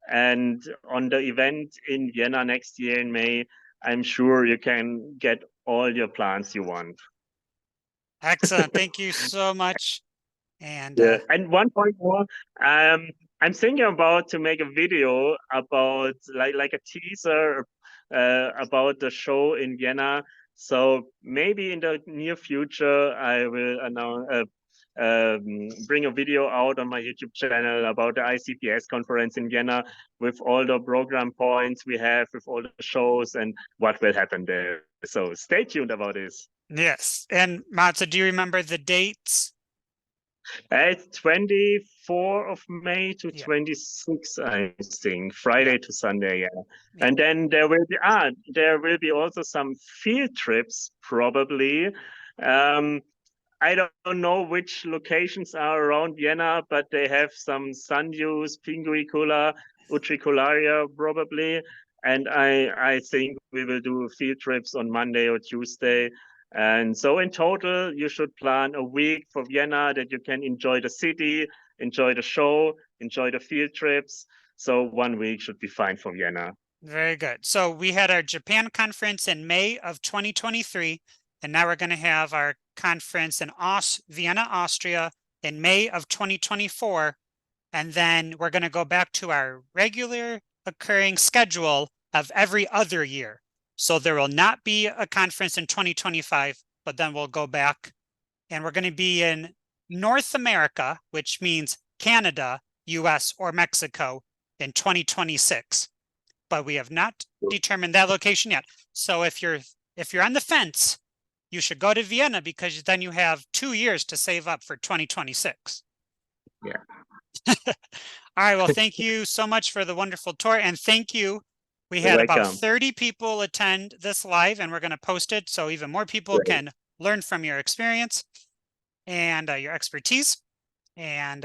And on the event in Vienna next year in May, I'm sure you can get all your plants you want. Excellent. Thank you so much. And Yeah, and one point more, I'm thinking about to make a video about like a teaser about the show in Vienna. So maybe in the near future, I will bring a video out on my YouTube channel about the ICPS conference in Vienna with all the program points we have, with all the shows and what will happen there. So stay tuned about this. yes. And Matze, do you remember the dates? It's 24 of May to Yeah. 26, I think, Friday to Sunday, yeah. Yeah. And then there will be also some field trips probably. I don't know which locations are around Vienna, but they have some sundews, pinguicula, utricularia probably. And I think we will do field trips on Monday or Tuesday. And so in total, you should plan a week for Vienna that you can enjoy the city, enjoy the show, enjoy the field trips. So 1 week should be fine for Vienna. Very good. So we had our Japan conference in May of 2023, and now we're going to have our conference in Vienna, Austria in May of 2024. And then we're going to go back to our regular occurring schedule of every other year. So there will not be a conference in 2025, but then we'll go back and we're going to be in North America, which means Canada, US, or Mexico in 2026. But we have not determined that location yet. So if you're on the fence, you should go to Vienna because then you have 2 years to save up for 2026. Yeah. All right. Well, thank you so much for the wonderful tour. And thank you. We had about 30 people attend this live, and we're going to post it so even more people can learn from your experience and your expertise. And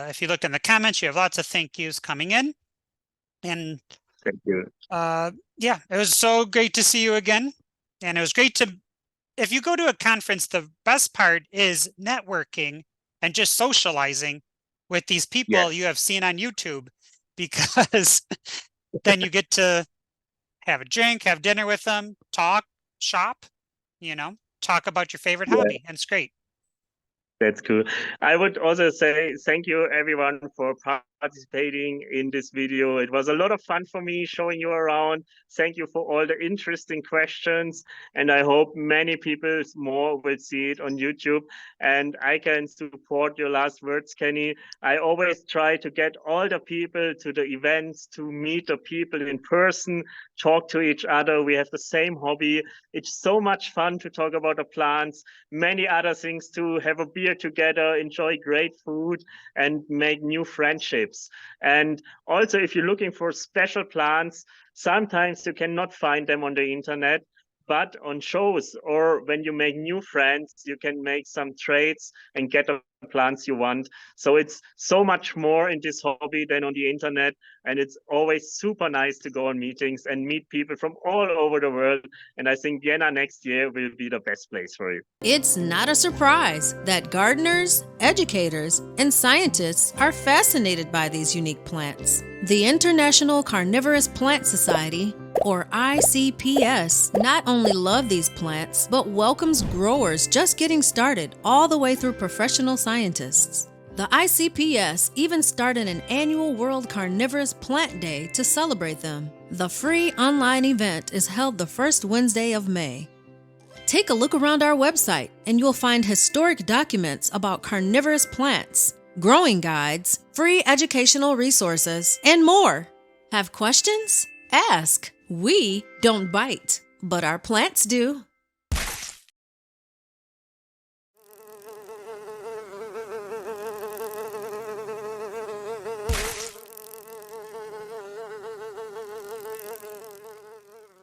if you look in the comments, you have lots of thank yous coming in. And thank you. Yeah, it was so great to see you again. And it was great if you go to a conference, the best part is networking and just socializing with these people you have seen on YouTube, because then you get to have a drink, have dinner with them, talk, shop, talk about your favorite hobby. And it's great. That's cool. I would also say thank you everyone for participating in this video. It was a lot of fun for me showing you around. Thank you for all the interesting questions. And I hope many people more will see it on YouTube. And I can support your last words, Kenny. I always try to get all the people to the events, to meet the people in person, talk to each other. We have the same hobby. It's so much fun to talk about the plants, many other things too, have a beer together, enjoy great food, and make new friendships. And also, if you're looking for special plants, sometimes you cannot find them on the internet, but on shows or when you make new friends, you can make some trades and get the plants you want. So it's so much more in this hobby than on the internet. And it's always super nice to go on meetings and meet people from all over the world. And I think Vienna next year will be the best place for it. It's not a surprise that gardeners, educators, and scientists are fascinated by these unique plants. The International Carnivorous Plant Society, or ICPS, not only love these plants, but welcomes growers just getting started all the way through professional scientists. The ICPS even started an annual World Carnivorous Plant Day to celebrate them. The free online event is held the first Wednesday of May. Take a look around our website and you'll find historic documents about carnivorous plants, growing guides, free educational resources, and more. Have questions? Ask. We don't bite. but our plants do.